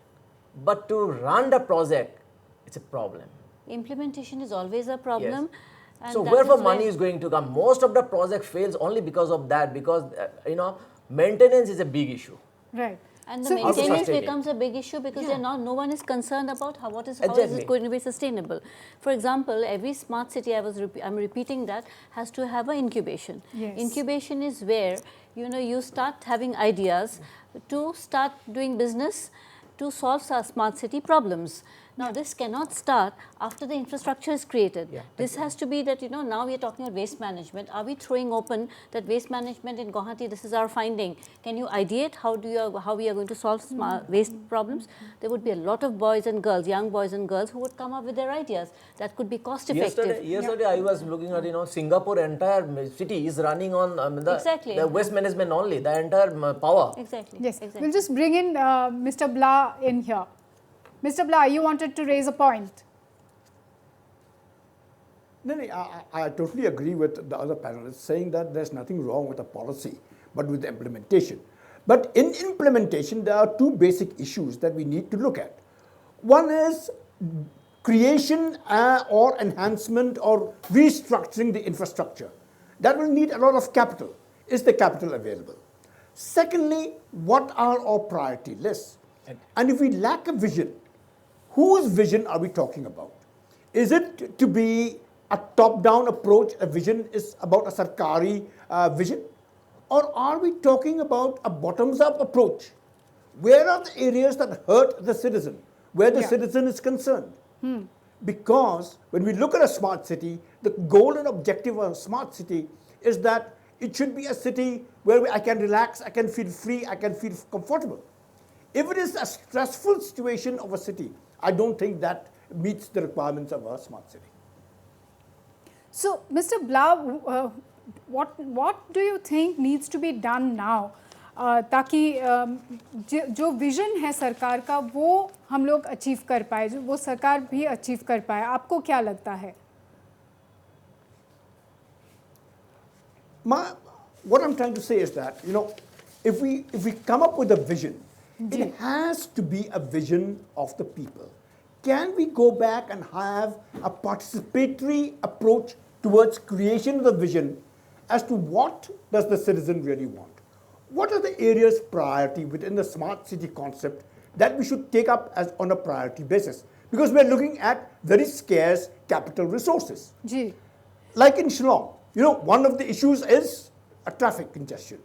[SPEAKER 2] but to run the project, it's a problem.
[SPEAKER 4] Implementation is always a problem. And
[SPEAKER 2] So
[SPEAKER 4] that
[SPEAKER 2] where
[SPEAKER 4] is
[SPEAKER 2] the money is going to come? Most of the project fails only because of that, because you know, maintenance is a big issue.
[SPEAKER 1] Right.
[SPEAKER 4] And the
[SPEAKER 1] So
[SPEAKER 2] how to
[SPEAKER 4] maintenance
[SPEAKER 2] sustain it?
[SPEAKER 4] becomes a big issue because
[SPEAKER 2] Yeah.
[SPEAKER 4] no one is concerned about how is
[SPEAKER 2] Exactly.
[SPEAKER 4] it going to be sustainable. For example, every smart city, I'm repeating that, has to have an incubation.
[SPEAKER 1] Yes.
[SPEAKER 4] Incubation is where, you know, you start having ideas to start doing business to solve our smart city problems. Now, this cannot start after the infrastructure is created.
[SPEAKER 2] Yeah.
[SPEAKER 4] This has to be that, you know, now we are talking about waste management. Are we throwing open that waste management in Guwahati, this is our finding. Can you ideate how we are going to solve waste problems? There would be a lot of boys and girls, young boys and girls who would come up with their ideas. That could be cost effective.
[SPEAKER 2] Yesterday I was looking at, you know, Singapore entire city is running on
[SPEAKER 4] Exactly.
[SPEAKER 2] the waste management only, the entire power.
[SPEAKER 4] Exactly.
[SPEAKER 1] Yes.
[SPEAKER 4] Exactly.
[SPEAKER 1] We'll just bring in Mr. Blah in here. Mr. Blah, you wanted to raise a point.
[SPEAKER 5] No, I totally agree with the other panelists saying that there's nothing wrong with the policy, but with the implementation. But in implementation, there are two basic issues that we need to look at. One is creation or enhancement or restructuring the infrastructure. That will need a lot of capital. Is the capital available? Secondly, what are our priority lists? And if we lack a vision, whose vision are we talking about? Is it to be a top-down approach, a vision is about a Sarkari vision? Or are we talking about a bottoms-up approach? Where are the areas that hurt the citizen, where the citizen is concerned? Because when we look at a smart city, the goal and objective of a smart city is that it should be a city where I can relax, I can feel free, I can feel comfortable. If it is a stressful situation of a city, I don't think that meets the requirements of a smart city.
[SPEAKER 1] So, Mr. Blah, what do you think needs to be done now ताकि जो vision है सरकार का वो हम लोग achieve कर पाए, जो वो सरकार भी अचीव कर पाए, आपको क्या लगता है?
[SPEAKER 5] What I'm trying to say is that, you know, if we come up with a vision, it has to be a vision of the people. Can we go back and have a participatory approach towards creation of the vision as to what does the citizen really want? What are the areas priority within the smart city concept that we should take up as on a priority basis? Because we're looking at very scarce capital resources.
[SPEAKER 1] Ji.
[SPEAKER 5] Like in Shillong, you know, one of the issues is a traffic congestion.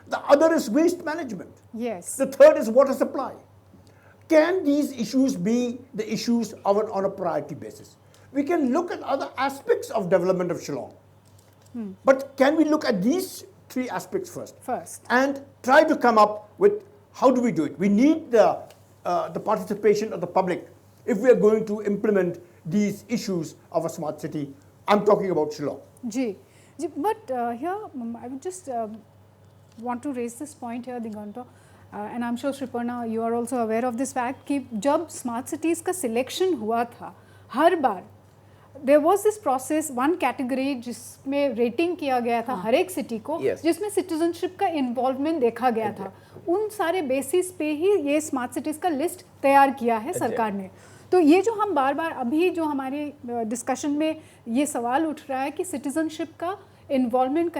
[SPEAKER 5] The other is waste management.
[SPEAKER 1] Yes.
[SPEAKER 5] The third is water supply. Can these issues be the issues on a priority basis? We can look at other aspects of development of Shillong. But can we look at these three aspects first? And try to come up with how do we do it? We need the participation of the public if we are going to implement these issues of a smart city. I'm talking about Shillong.
[SPEAKER 1] Ji, but here I would just want to raise this point here, Diganto, and I'm sure Shriparna, you are also aware of this fact कि जब smart cities का selection हुआ था, हर बार there was this process, one category जिसमें rating किया गया था हर एक city को, जिसमें citizenship का involvement देखा गया था, उन सारे basis पे ही ये smart cities का list तैयार किया है सरकार ने. तो ये जो हम बार बार अभी जो हमारे डिस्कशन में ये सवाल उठ रहा है कि सिटीजनशिप का इन्वॉल्वमेंट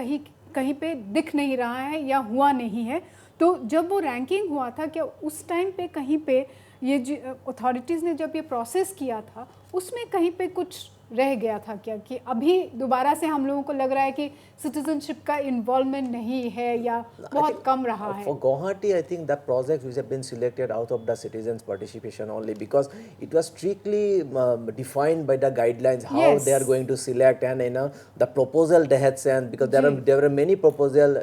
[SPEAKER 1] कहीं पे दिख नहीं रहा है या हुआ नहीं है, तो जब वो रैंकिंग हुआ था क्या उस टाइम पे कहीं पे ये अथॉरिटीज़ ने जब ये प्रोसेस किया था उसमें कहीं पे कुछ रह गया था क्या, कि अभी दोबारा से हम लोगों को लग रहा है कि सिटीजनशिप का इन्वॉल्वमेंट नहीं है या बहुत कम रहा है?
[SPEAKER 2] For Guwahati, I think the projects which have been selected out of the citizens' participation only, because it was strictly defined by the guidelines how
[SPEAKER 1] Yes.
[SPEAKER 2] they are going to select, and the proposal they had sent, because there were many proposal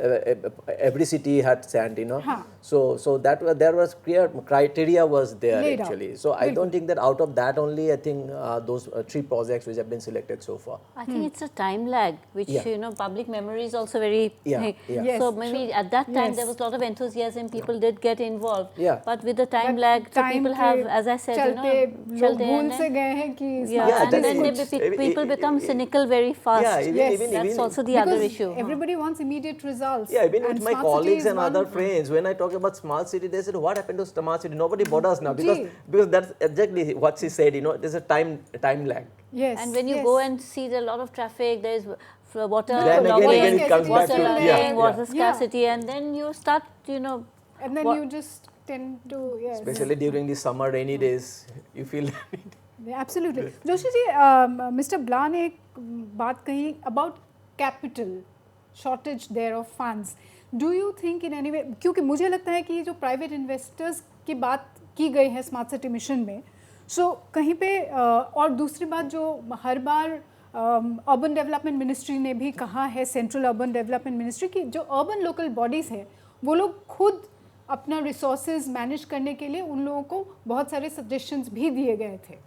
[SPEAKER 2] every city had sent,
[SPEAKER 1] Huh.
[SPEAKER 2] so there was clear criteria was there
[SPEAKER 1] Laid out.
[SPEAKER 2] actually. So I don't think that out of that only, I think those 3 projects which have been selected so far.
[SPEAKER 4] I think it's a time lag, which
[SPEAKER 2] Yeah.
[SPEAKER 4] public memory is also very.
[SPEAKER 2] Yeah, yeah.
[SPEAKER 1] Yes,
[SPEAKER 4] So maybe at that time
[SPEAKER 1] Yes.
[SPEAKER 4] there was a lot of enthusiasm. People did get involved.
[SPEAKER 2] Yeah.
[SPEAKER 4] But with the time
[SPEAKER 1] But
[SPEAKER 4] lag, so
[SPEAKER 1] time
[SPEAKER 4] people
[SPEAKER 1] के
[SPEAKER 4] have, as I said,
[SPEAKER 1] चलते लोग
[SPEAKER 4] चलते
[SPEAKER 1] भूल
[SPEAKER 4] हैं
[SPEAKER 1] से गए हैं कि
[SPEAKER 4] Yeah,
[SPEAKER 1] smart
[SPEAKER 2] Yeah,
[SPEAKER 4] and
[SPEAKER 2] that's
[SPEAKER 4] then
[SPEAKER 2] it.
[SPEAKER 4] they people become cynical very fast.
[SPEAKER 2] Yeah, even,
[SPEAKER 1] Yes,
[SPEAKER 2] even,
[SPEAKER 4] That's
[SPEAKER 2] even,
[SPEAKER 4] also the other
[SPEAKER 1] because
[SPEAKER 4] issue.
[SPEAKER 1] everybody wants immediate results.
[SPEAKER 2] Yeah, even with
[SPEAKER 1] and
[SPEAKER 2] my
[SPEAKER 1] smart city
[SPEAKER 2] colleagues
[SPEAKER 1] is
[SPEAKER 2] and
[SPEAKER 1] one-
[SPEAKER 2] other friends, when I talk about smart city, they said, "What happened to smart city? Nobody bothers now," because
[SPEAKER 1] Gee.
[SPEAKER 2] because that's exactly what she said. There's a time lag.
[SPEAKER 1] Yes.
[SPEAKER 4] And when you
[SPEAKER 1] yes.
[SPEAKER 4] go and see there are a lot of traffic, there is water
[SPEAKER 2] Then again,
[SPEAKER 4] logging,
[SPEAKER 2] it comes back
[SPEAKER 4] water
[SPEAKER 2] to-
[SPEAKER 4] logging,
[SPEAKER 2] yeah,
[SPEAKER 4] water
[SPEAKER 1] yeah.
[SPEAKER 4] scarcity, and then you start,
[SPEAKER 1] and then
[SPEAKER 4] what-
[SPEAKER 1] you just tend to yes.
[SPEAKER 2] Especially during the summer rainy days, you feel.
[SPEAKER 1] Absolutely Joshi ji, mister Blah ने एक बात कही about capital shortage there of funds. Do you think in any way, क्योंकि मुझे लगता है कि जो प्राइवेट इन्वेस्टर्स की बात की गई है स्मार्ट सिटी मिशन में, सो कहीं पे और दूसरी बात जो हर बार अर्बन डेवलपमेंट मिनिस्ट्री ने भी कहा है, सेंट्रल अर्बन डेवलपमेंट मिनिस्ट्री, की जो अर्बन लोकल बॉडीज़ है वो लोग खुद अपना रिसोर्सेज मैनेज करने के लिए उन लोगों को बहुत सारे सजेशंस भी दिए गए थे.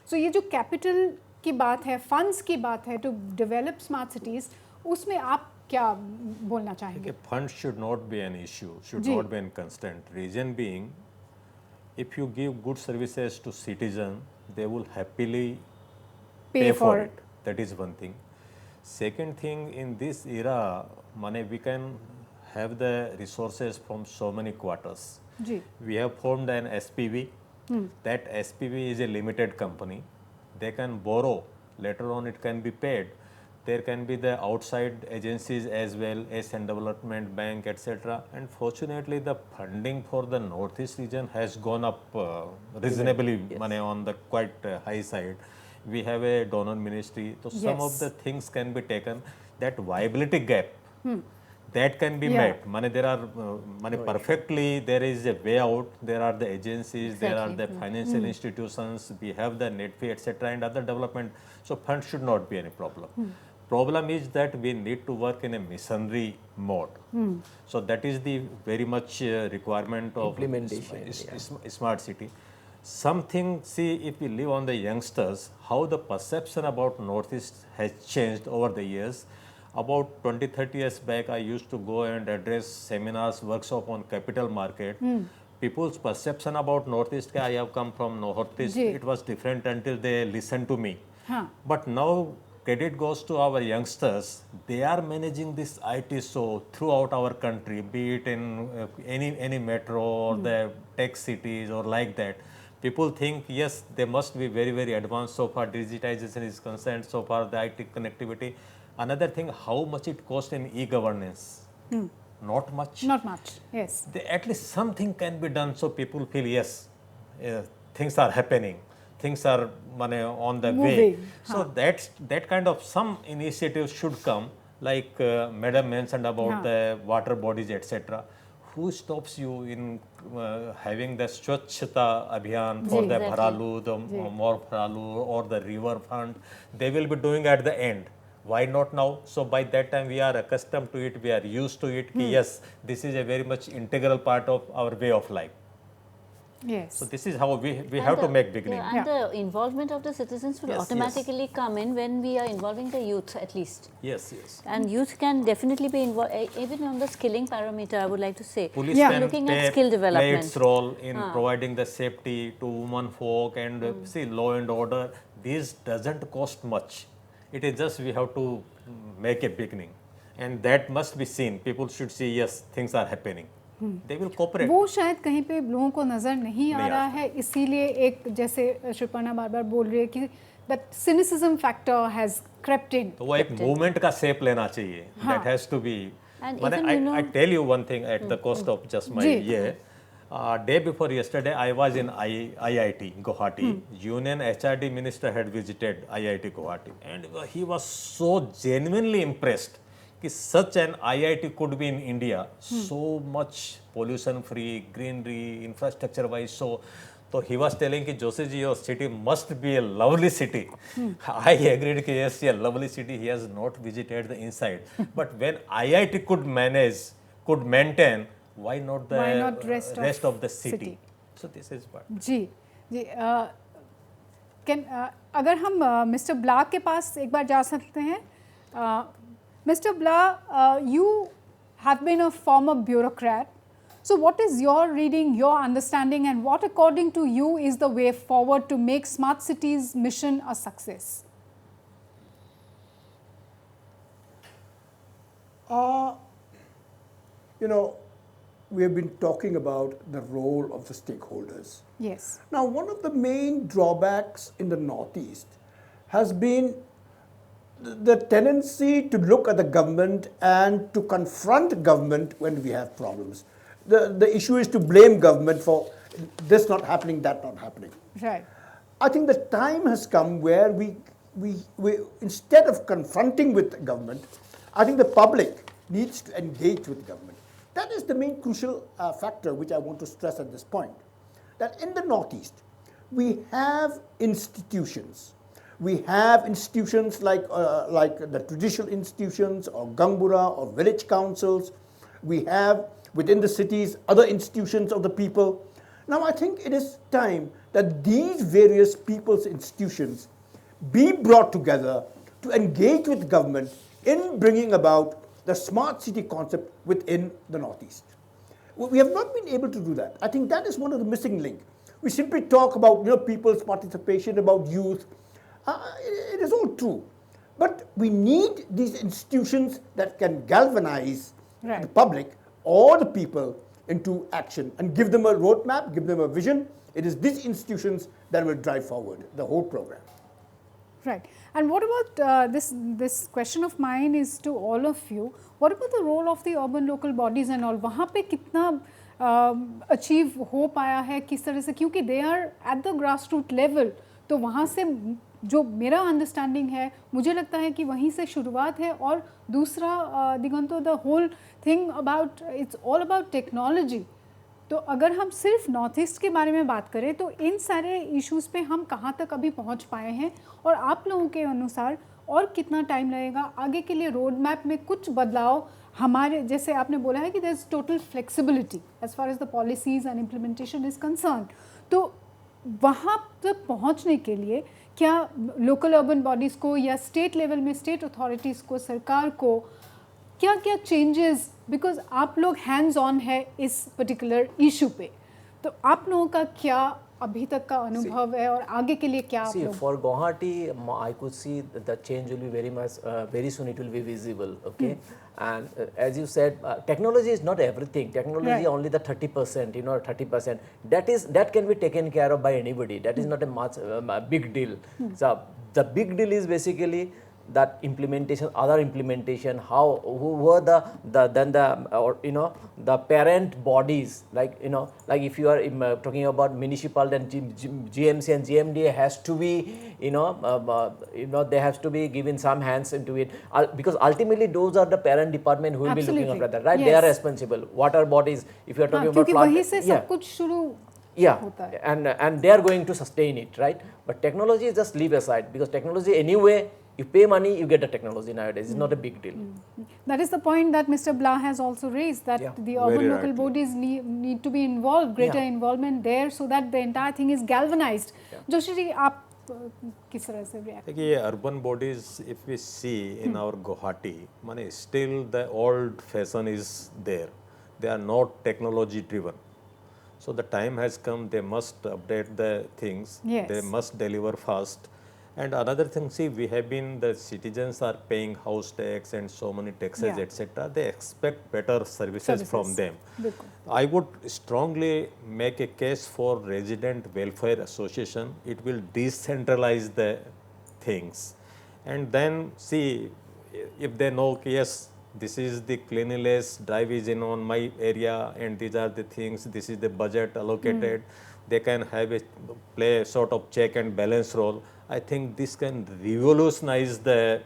[SPEAKER 1] सो ये जो कैपिटल की बात है, फंड्स की बात है टू डेवलप स्मार्ट सिटीज़, उसमें आप क्या बोलना चाहेंगे?
[SPEAKER 3] Funds should not be an issue, should
[SPEAKER 1] ji.
[SPEAKER 3] not be a constant. Reason being, if you give good services to citizen, they will happily
[SPEAKER 1] Pay
[SPEAKER 3] for
[SPEAKER 1] for
[SPEAKER 3] it. That is one thing. Second thing, in this era, we can have the resources from so many quarters.
[SPEAKER 1] Ji.
[SPEAKER 3] We have formed an SPV. That SPV is a limited company. They can borrow. Later on, it can be paid. There can be the outside agencies as well, Asian Development Bank, etc. And fortunately, the funding for the Northeast region has gone up reasonably, on the quite high side. We have a donor ministry, so some of
[SPEAKER 1] Yes.
[SPEAKER 3] the things can be taken. That viability gap, that can be
[SPEAKER 1] Yeah.
[SPEAKER 3] met. There are perfectly, there is a way out. There are the agencies, there are the
[SPEAKER 4] Exactly.
[SPEAKER 3] financial institutions, we have the net fee, etc. and other development. So funds should not be any problem. Problem is that we need to work in a missionary mode. So that is the very much requirement of
[SPEAKER 2] Implementation,
[SPEAKER 3] smart city. Something, see, if we live on the youngsters, how the perception about Northeast has changed over the years. About 20-30 years back, I used to go and address seminars, workshop on capital market. People's perception about Northeast, I have come from Northeast,
[SPEAKER 1] ji.
[SPEAKER 3] it was different until they listened to me.
[SPEAKER 1] हाँ.
[SPEAKER 3] But now credit goes to our youngsters. They are managing this IT show throughout our country, be it in any metro or the tech cities or like that. People think, yes, they must be very, very advanced so far digitization is concerned, so far the IT connectivity. Another thing, how much it costs in e-governance? Not much.
[SPEAKER 1] Not much. Yes.
[SPEAKER 3] At least something can be done so people feel, yes, things are happening, things are on the way.
[SPEAKER 1] Moving,
[SPEAKER 3] So that kind of some initiatives should come, like Madam mentioned about the water bodies, etc. Who stops you in having the Swachhata Abhiyan for
[SPEAKER 1] ji.
[SPEAKER 3] the
[SPEAKER 4] Exactly.
[SPEAKER 3] Bharalu, the more Bharalu or the river fund? They will be doing at the end. Why not now? So by that time we are accustomed to it, we are used to it. Ki yes, this is a very much integral part of our way of life.
[SPEAKER 1] Yes.
[SPEAKER 3] So this is how we have to make beginning.
[SPEAKER 4] Yeah, and the involvement of the citizens will
[SPEAKER 3] Yes,
[SPEAKER 4] automatically come in when we are involving the youth at least.
[SPEAKER 3] Yes, yes.
[SPEAKER 4] And youth can definitely be involved, even on the skilling parameter, I would like to say.
[SPEAKER 3] Police
[SPEAKER 1] Yeah.
[SPEAKER 3] can
[SPEAKER 4] Looking at
[SPEAKER 3] play,
[SPEAKER 4] skill
[SPEAKER 3] play
[SPEAKER 4] development.
[SPEAKER 3] its role in providing the safety to women folk and see law and order. This doesn't cost much. It is just we have to make a beginning, and that must be seen. People should see, yes, things are happening. They will cooperate.
[SPEAKER 1] वो शायद कहीं पे लोगों को नज़र नहीं आ
[SPEAKER 3] नहीं
[SPEAKER 1] रहा
[SPEAKER 3] आता।
[SPEAKER 1] है, इसीलिए एक जैसे श्रीपर्णा बार बार बोल रही है कि that cynicism factor has crept in.
[SPEAKER 3] तो वो एक मूवमेंट का शेप लेना चाहिए. That has to be.
[SPEAKER 4] And
[SPEAKER 3] माने
[SPEAKER 4] even,
[SPEAKER 3] I tell you one thing at the cost of just my
[SPEAKER 1] ji.
[SPEAKER 3] Day before yesterday, I was in IIT Guwahati. Union HRD minister had visited IIT Guwahati, and he was so genuinely impressed that such an IIT could be in India. So much pollution-free, greenery, infrastructure-wise. So he was telling that Joshi ji, your city must be a lovely city. I agreed that yes, a lovely city. He has not visited the inside, but when IIT could manage, could maintain, why not the
[SPEAKER 1] Why not rest
[SPEAKER 3] of the
[SPEAKER 1] city?
[SPEAKER 3] city? So this is what.
[SPEAKER 1] जी जी अगर हम mister ब्ला के पास एक बार जा सकते हैं mister blah you have been a former bureaucrat so what is your reading, your understanding, and what according to you is the way forward to make smart cities mission a success?
[SPEAKER 5] You know, we have been talking about the role of the stakeholders.
[SPEAKER 1] Yes.
[SPEAKER 5] Now, one of the main drawbacks in the Northeast has been the tendency to look at the government and to confront government when we have problems. The issue is to blame government for this not happening, that not happening.
[SPEAKER 1] Right.
[SPEAKER 5] I think the time has come where we instead of confronting with government, I think the public needs to engage with government. That is the main crucial factor which I want to stress at this point. That in the Northeast, we have institutions. We have institutions like the traditional institutions or Gangbura or village councils. We have within the cities other institutions of the people. Now I think it is time that these various people's institutions be brought together to engage with government in bringing about the smart city concept within the Northeast. We have not been able to do that. I think that is one of the missing link. We simply talk about people's participation, about youth. It is all true. But we need these institutions that can galvanize the public or the people into action and give them a roadmap, give them a vision. It is these institutions that will drive forward the whole program.
[SPEAKER 1] Right. And what about this question of mine is to all of you. What about the role of the urban local bodies and all? वहाँ पे कितना achieve हो पाया है किस तरह से क्योंकि they are at the grassroots level तो वहाँ से जो मेरा अंडरस्टैंडिंग है मुझे लगता है कि वहीं से शुरुआत है और दूसरा Diganta the whole thing about it's all about technology तो अगर हम सिर्फ नॉर्थ ईस्ट के बारे में बात करें तो इन सारे इश्यूज़ पे हम कहाँ तक अभी पहुँच पाए हैं और आप लोगों के अनुसार और कितना टाइम लगेगा आगे के लिए रोड मैप में कुछ बदलाव हमारे जैसे आपने बोला है कि there is total flexibility as far as the policies and implementation is concern तो वहाँ तक पहुँचने के लिए क्या लोकल अर्बन बॉडीज़ को या स्टेट लेवल में स्टेट अथॉरिटीज़ को सरकार को क्या क्या चेंजेस बिकॉज आप लोग हैंड्स ऑन है इस पर्टिकुलर इशू पे तो आप लोगों का क्या अभी तक का अनुभव है और आगे के लिए क्या आप लोग
[SPEAKER 2] for Guwahati I could see the change will be very much very soon it will be visible okay and as you said technology is not everything technology only the 30% 30% that can be taken care of by anybody that is not a much big deal so the big deal is basically that implementation other implementation how who were the parent bodies like like if you are talking about municipal then GMC and GMDA has to be they have to be given some hands into it because ultimately those are the parent department who will be looking after that right they are responsible water bodies if you are talking about
[SPEAKER 1] क्योंकि वहीं से सब कुछ शुरू होता है
[SPEAKER 2] and they are going to sustain it right but technology is just leave aside because technology anyway you pay money, you get the technology nowadays. It's not a big deal.
[SPEAKER 1] That is the point that Mr. Blah has also raised, that the urban local bodies need to be involved, greater involvement there so that the entire thing is galvanized. Joshi ji, आप किस तरह से react?
[SPEAKER 3] देखिए urban bodies, if we see in our Guwahati, माने still the old fashion is there. They are not technology driven. So the time has come, they must update the things. They must deliver fast. And another thing, see, we have been, the citizens are paying house tax and so many taxes, etc. They expect better services from them. I would strongly make a case for resident welfare association. It will decentralize the things. And then see, if they know, yes, this is the cleanliness drive is in on my area, and these are the things, this is the budget allocated. They can have play a sort of check and balance role. I think this can revolutionize the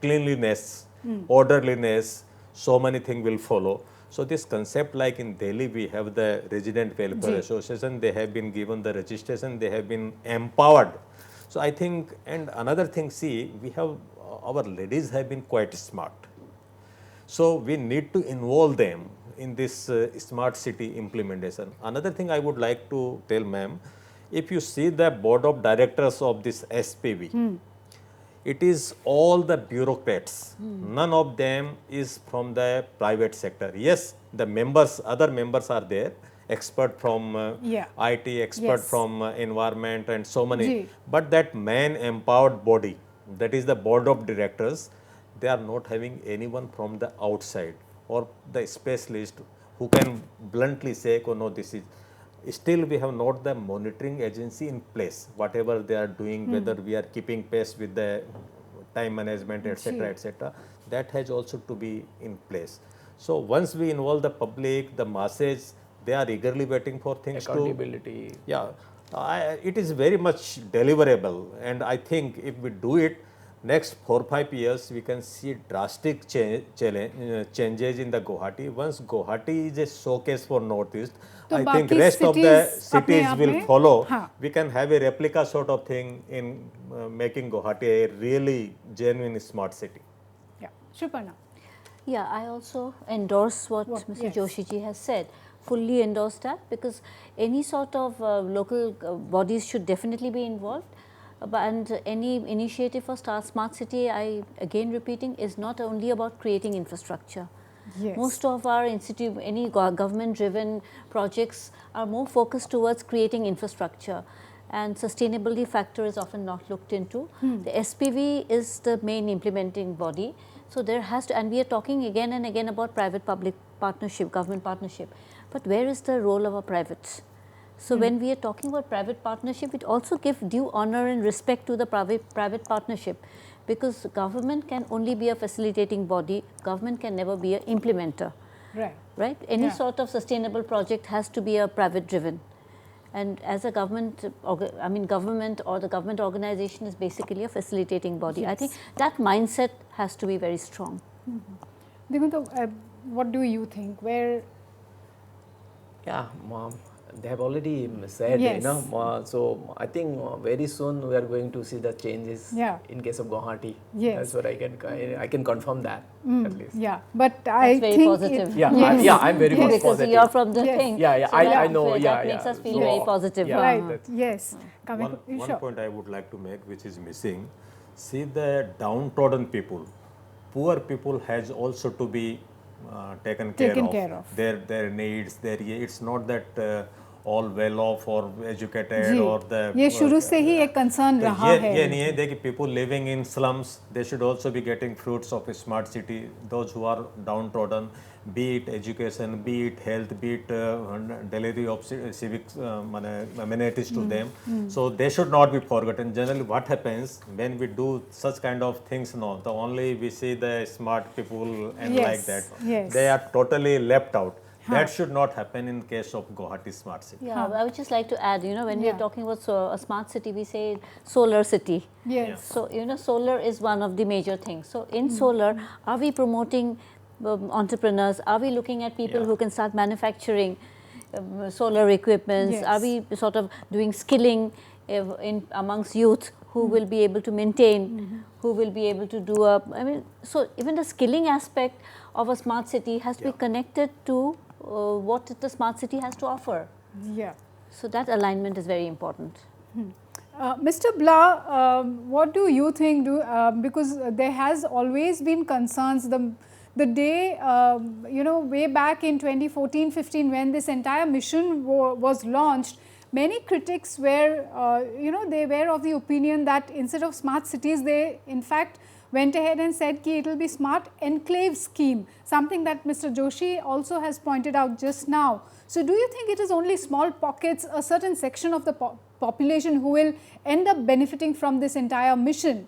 [SPEAKER 3] cleanliness, orderliness, so many things will follow. So this concept, like in Delhi, we have the Resident Welfare Association, they have been given the registration, they have been empowered. So I think, and another thing, see, we have, our ladies have been quite smart. So we need to involve them in this smart city implementation. Another thing I would like to tell ma'am, if you see the board of directors of this SPV, it is all the bureaucrats. None of them is from the private sector. Yes, the members, other members are there, expert from IT, expert from environment and so many. But that man empowered body, that is the board of directors, they are not having anyone from the outside or the specialist who can bluntly say, oh no, this is. Still we have not the monitoring agency in place, whatever they are doing, whether we are keeping pace with the time management, etc., etc., that has also to be in place. So once we involve the public, the masses, they are eagerly waiting for things
[SPEAKER 2] Accountability.
[SPEAKER 3] to. Yeah, it is very much deliverable, and I think if we do it, next 4-5 years we can see drastic changes in the Guwahati. Once Guwahati is a showcase for Northeast,
[SPEAKER 1] So
[SPEAKER 3] I think
[SPEAKER 1] बाकी
[SPEAKER 3] rest of the
[SPEAKER 1] cities
[SPEAKER 3] cities
[SPEAKER 1] अपने
[SPEAKER 3] will
[SPEAKER 1] आप में,
[SPEAKER 3] follow.
[SPEAKER 1] हाँ.
[SPEAKER 3] We can have a replica sort of thing in making Guwahati a really genuine smart city.
[SPEAKER 1] Yeah, Shuparna.
[SPEAKER 4] Yeah, I also endorse what Mr.
[SPEAKER 1] yes.
[SPEAKER 4] Joshi ji has said. Fully endorse that, because any sort of local bodies should definitely be involved. And any initiative for Smart City, I again repeating, is not only about creating infrastructure.
[SPEAKER 1] Yes.
[SPEAKER 4] Most of our any government driven projects are more focused towards creating infrastructure, and sustainability factor is often not looked into. The SPV is the main implementing body. So there has to, and we are talking again and again about private public partnership, government partnership, but where is the role of a private? So when we are talking about private partnership, it also gives due honor and respect to the private partnership, because government can only be a facilitating body, government can never be an implementer.
[SPEAKER 1] Right.
[SPEAKER 4] Right? Any sort of sustainable project has to be a private driven. And as a government, government or the government organization is basically a facilitating body. I think that mindset has to be very strong.
[SPEAKER 1] Digunto, what do you think? Where?
[SPEAKER 2] Yeah, they have already said,
[SPEAKER 1] Yes.
[SPEAKER 2] so I think very soon we are going to see the changes in case of Guwahati.
[SPEAKER 1] Yes.
[SPEAKER 2] That's what I can confirm that at least.
[SPEAKER 1] Yeah, but I
[SPEAKER 4] That's very
[SPEAKER 1] think
[SPEAKER 4] positive.
[SPEAKER 2] I'm very much
[SPEAKER 4] Because
[SPEAKER 2] positive.
[SPEAKER 4] you're from the
[SPEAKER 1] Yes.
[SPEAKER 4] thing.
[SPEAKER 2] Yeah,
[SPEAKER 4] So
[SPEAKER 2] I know,
[SPEAKER 4] that makes us feel
[SPEAKER 2] So,
[SPEAKER 4] very positive.
[SPEAKER 2] yeah.
[SPEAKER 1] right. Yes.
[SPEAKER 3] One
[SPEAKER 1] Sure.
[SPEAKER 3] point I would like to make, which is missing, see the downtrodden people, poor people has also to be taken care of. Their needs, it's not that all well off or educated or the.
[SPEAKER 1] ये शुरू से ही एक concern रहा है.
[SPEAKER 3] ये नहीं है देखिए, people living in slums, they should also be getting fruits of a smart city. Those who are downtrodden, be it education, be it health, be it delivery of civic amenities to them. So they should not be forgotten. Generally, what happens when we do such kind of things, the only we see the smart people and like that, they are totally left out. That should not happen in case of Guwahati Smart City.
[SPEAKER 4] Yeah, I would just like to add, when we are talking about a smart city, we say solar city.
[SPEAKER 1] Yes.
[SPEAKER 4] So, solar is one of the major things. So, in solar, are we promoting entrepreneurs? Are we looking at people who can start manufacturing solar equipments?
[SPEAKER 1] Yes.
[SPEAKER 4] Are we sort of doing skilling amongst youth who will be able to maintain, who will be able to do so even the skilling aspect of a smart city has to be connected to what the smart city has to offer.
[SPEAKER 1] Yeah.
[SPEAKER 4] So that alignment is very important.
[SPEAKER 1] Mr. Blah, what do you think? Because there has always been concerns. The day, way back in 2014-15, when this entire mission was launched, many critics were, they were of the opinion that instead of smart cities, they in fact went ahead and said that it will be smart enclave scheme, something that Mr. Joshi also has pointed out just now. So do you think it is only small pockets, a certain section of the population who will end up benefiting from this entire mission?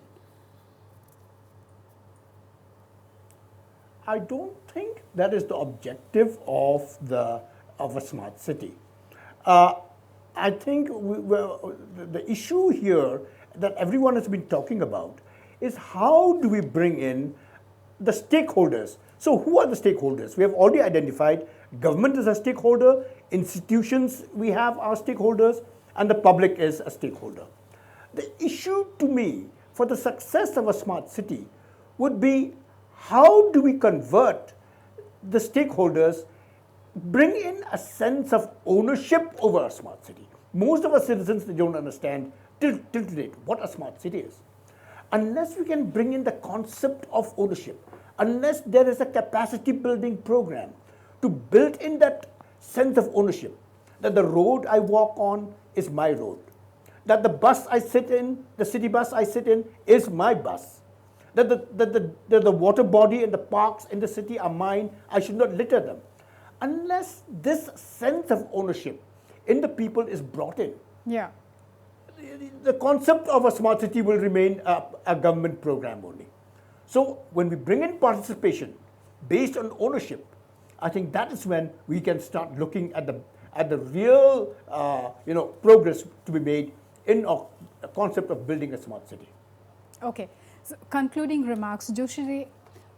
[SPEAKER 5] I don't think that is the objective of a smart city. I think the issue here that everyone has been talking about is how do we bring in the stakeholders. So who are the stakeholders? We have already identified government is a stakeholder, institutions we have are stakeholders, and the public is a stakeholder. The issue to me for the success of a smart city would be how do we convert the stakeholders, bring in a sense of ownership over a smart city. Most of our citizens, they don't understand till today what a smart city is. Unless we can bring in the concept of ownership, unless there is a capacity building program to build in that sense of ownership, that the road I walk on is my road, that the bus I sit in, the city bus I sit in is my bus, that the water body and the parks in the city are mine, I should not litter them. Unless this sense of ownership in the people is brought in,
[SPEAKER 1] Yeah.
[SPEAKER 5] the concept of a smart city will remain a government program only. So when we bring in participation based on ownership, I think that is when we can start looking at the real progress to be made in a concept of building a smart city.
[SPEAKER 1] Okay. So, concluding remarks, Joshi ji,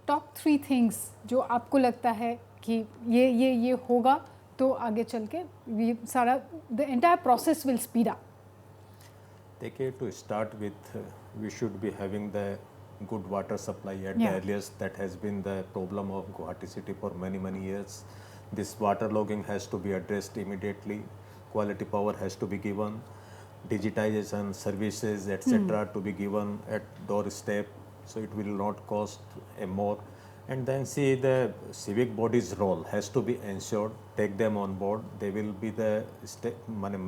[SPEAKER 1] top 3 things जो आपको लगता है कि ये होगा तो आगे चल के ये सारा the entire process will speed up.
[SPEAKER 3] देखिए, to start with, we should be having the good water supply at
[SPEAKER 1] Yeah.
[SPEAKER 3] the earliest. That has been the problem of Guwahati city for many years. This waterlogging has to be addressed immediately. Quality power has to be given. Digitization, services, etc. to be given at doorstep, so it will not cost more. And then see the civic body's role has to be ensured. Take them on board. They will be the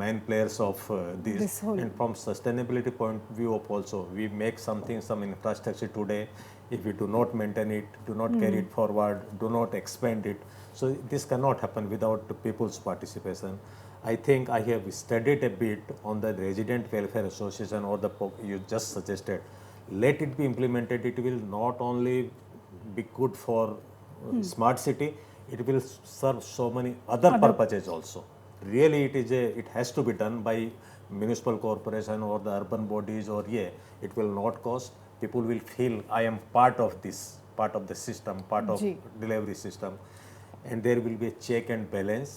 [SPEAKER 3] main players of
[SPEAKER 1] This whole-
[SPEAKER 3] And from sustainability point of view of also, we make some infrastructure today. If we do not maintain it, do not carry it forward, do not expand it, so this cannot happen without the people's participation. I think I have studied a bit on the resident welfare association or the you just suggested. Let it be implemented. It will not only be good for smart city, it will serve so many other purposes also. Really, it has to be done by municipal corporation or the urban bodies, or it will not cost. People will feel I am part of this, part of the system, part of
[SPEAKER 1] Ji.
[SPEAKER 3] delivery system, and there will be a check and balance.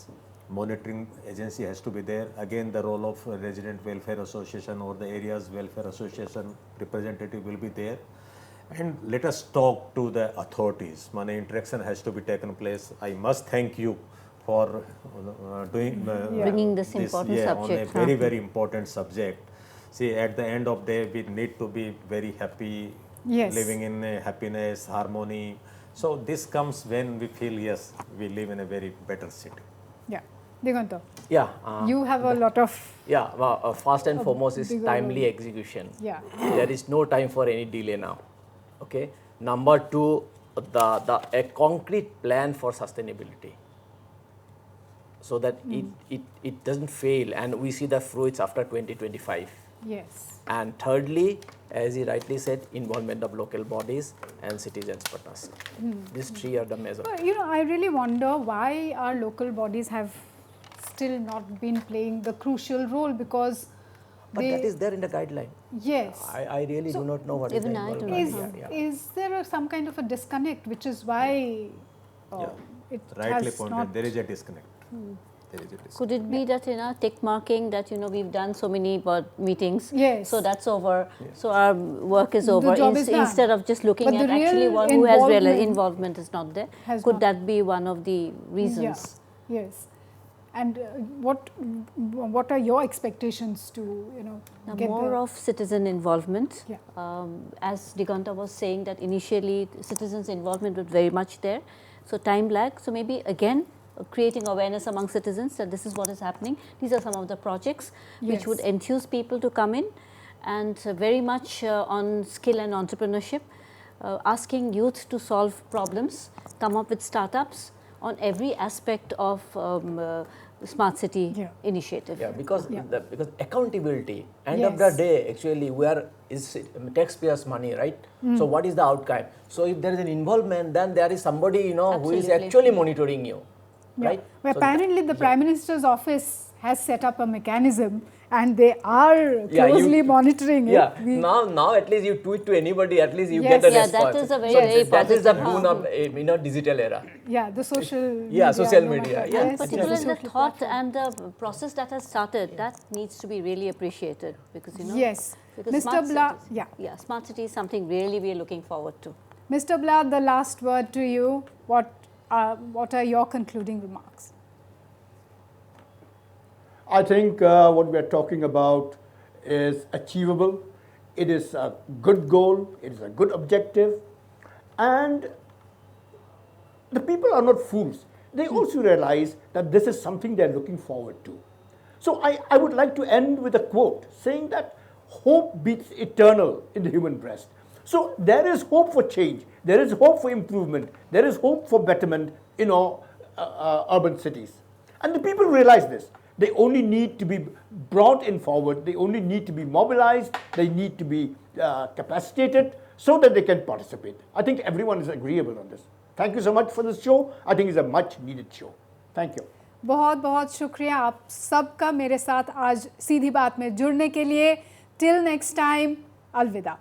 [SPEAKER 3] Monitoring agency has to be there. Again, the role of resident welfare association or the area's welfare association representative will be there. And let us talk to the authorities. Money interaction has to be taken place. I must thank you for
[SPEAKER 4] Bringing this important subject.
[SPEAKER 3] on a very important subject. See, at the end of the day, we need to be very happy,
[SPEAKER 1] Yes.
[SPEAKER 3] living in happiness, harmony. So this comes when we feel, yes, we live in a very better city.
[SPEAKER 1] Yeah. Diganto,
[SPEAKER 2] Yeah.
[SPEAKER 1] you have a lot of
[SPEAKER 2] First and foremost is
[SPEAKER 1] bigger
[SPEAKER 2] timely
[SPEAKER 1] role.
[SPEAKER 2] execution.
[SPEAKER 1] Yeah.
[SPEAKER 2] There is no time for any delay now. Okay. Number 2, a concrete plan for sustainability, so that it doesn't fail and we see the fruits after 2025.
[SPEAKER 1] yes.
[SPEAKER 2] And thirdly, as he rightly said, involvement of local bodies and citizens partners. These 3 are the measures.
[SPEAKER 1] But, I really wonder why our local bodies have still not been playing the crucial role, because
[SPEAKER 2] But
[SPEAKER 1] they,
[SPEAKER 2] that is there in the guideline.
[SPEAKER 1] yes.
[SPEAKER 2] I really do not know what is the
[SPEAKER 4] even I do
[SPEAKER 2] involvement.
[SPEAKER 4] not know.
[SPEAKER 1] Is there some kind of a disconnect, which is why it
[SPEAKER 3] Rightly
[SPEAKER 1] has
[SPEAKER 3] pointed,
[SPEAKER 1] not...
[SPEAKER 3] there is a disconnect. There is a disconnect.
[SPEAKER 4] Could it be that tick marking that we've done so many board meetings,
[SPEAKER 1] Yes.
[SPEAKER 4] so that's over, so our work is over,
[SPEAKER 1] job is done.
[SPEAKER 4] instead of just looking
[SPEAKER 1] But the
[SPEAKER 4] at actually
[SPEAKER 1] real
[SPEAKER 4] who has real
[SPEAKER 1] involvement
[SPEAKER 4] involvement is not there.
[SPEAKER 1] has
[SPEAKER 4] Could
[SPEAKER 1] not-
[SPEAKER 4] that be one of the reasons?
[SPEAKER 1] Yeah. Yes. And what are your expectations to
[SPEAKER 4] Now,
[SPEAKER 1] get
[SPEAKER 4] more
[SPEAKER 1] the,
[SPEAKER 4] of citizen involvement.
[SPEAKER 1] Yeah.
[SPEAKER 4] As Diganta was saying, that initially citizens' involvement was very much there. So time lag. So maybe again creating awareness among citizens that this is what is happening. These are some of the projects which
[SPEAKER 1] Yes.
[SPEAKER 4] would enthuse people to come in, and very much on skill and entrepreneurship, asking youth to solve problems, come up with startups on every aspect of smart city
[SPEAKER 1] Yeah.
[SPEAKER 4] initiative.
[SPEAKER 2] Yeah, because
[SPEAKER 1] Yeah.
[SPEAKER 2] because accountability. End of the
[SPEAKER 1] Yes.
[SPEAKER 2] day, actually, we are is taxpayers' money, right? So what is the outcome? So if there is an involvement, then there is somebody who is
[SPEAKER 4] Absolutely.
[SPEAKER 2] actually monitoring you,
[SPEAKER 1] Yeah.
[SPEAKER 2] right?
[SPEAKER 1] Well,
[SPEAKER 2] So
[SPEAKER 1] apparently, the
[SPEAKER 2] yeah.
[SPEAKER 1] Prime Minister's office has set up a mechanism, and they are
[SPEAKER 2] Yeah,
[SPEAKER 1] closely monitoring it.
[SPEAKER 2] Yeah,
[SPEAKER 1] We-
[SPEAKER 2] now at least you tweet to anybody, at least you
[SPEAKER 1] Yes.
[SPEAKER 2] get the
[SPEAKER 1] Yeah,
[SPEAKER 2] response.
[SPEAKER 4] that is a very,
[SPEAKER 2] So
[SPEAKER 4] very
[SPEAKER 2] that is the
[SPEAKER 4] positive
[SPEAKER 2] boon of digital era.
[SPEAKER 1] yeah, the social
[SPEAKER 2] Yeah, social
[SPEAKER 1] no
[SPEAKER 2] media,
[SPEAKER 1] matter-
[SPEAKER 2] yeah.
[SPEAKER 1] yes,
[SPEAKER 4] Particularly
[SPEAKER 1] yes,
[SPEAKER 4] the
[SPEAKER 1] social
[SPEAKER 4] thought
[SPEAKER 1] platform.
[SPEAKER 4] and the process that has started, that needs to be really appreciated because
[SPEAKER 1] Yes.
[SPEAKER 4] because
[SPEAKER 1] Mr.
[SPEAKER 4] smart
[SPEAKER 1] Bla,
[SPEAKER 4] cities-
[SPEAKER 1] yeah.
[SPEAKER 4] smart city is something really we are looking forward to.
[SPEAKER 1] Mr. Bla, the last word to you. What are your concluding remarks?
[SPEAKER 5] I think what we are talking about is achievable. It is a good goal. It is a good objective. And the people are not fools. They also realize that this is something they're looking forward to. So I would like to end with a quote saying that hope beats eternal in the human breast. So there is hope for change. There is hope for improvement. There is hope for betterment in our urban cities. And the people realize this. They only need to be brought in forward. They only need to be mobilized. They need to be capacitated so that they can participate. I think everyone is agreeable on this. Thank you so much for this show. I think it's a much needed show. Thank you.
[SPEAKER 1] बहुत बहुत शुक्रिया आप सबका मेरे साथ आज सीधी बात में जुड़ने के लिए. टिल नेक्स्ट टाइम, अलविदा.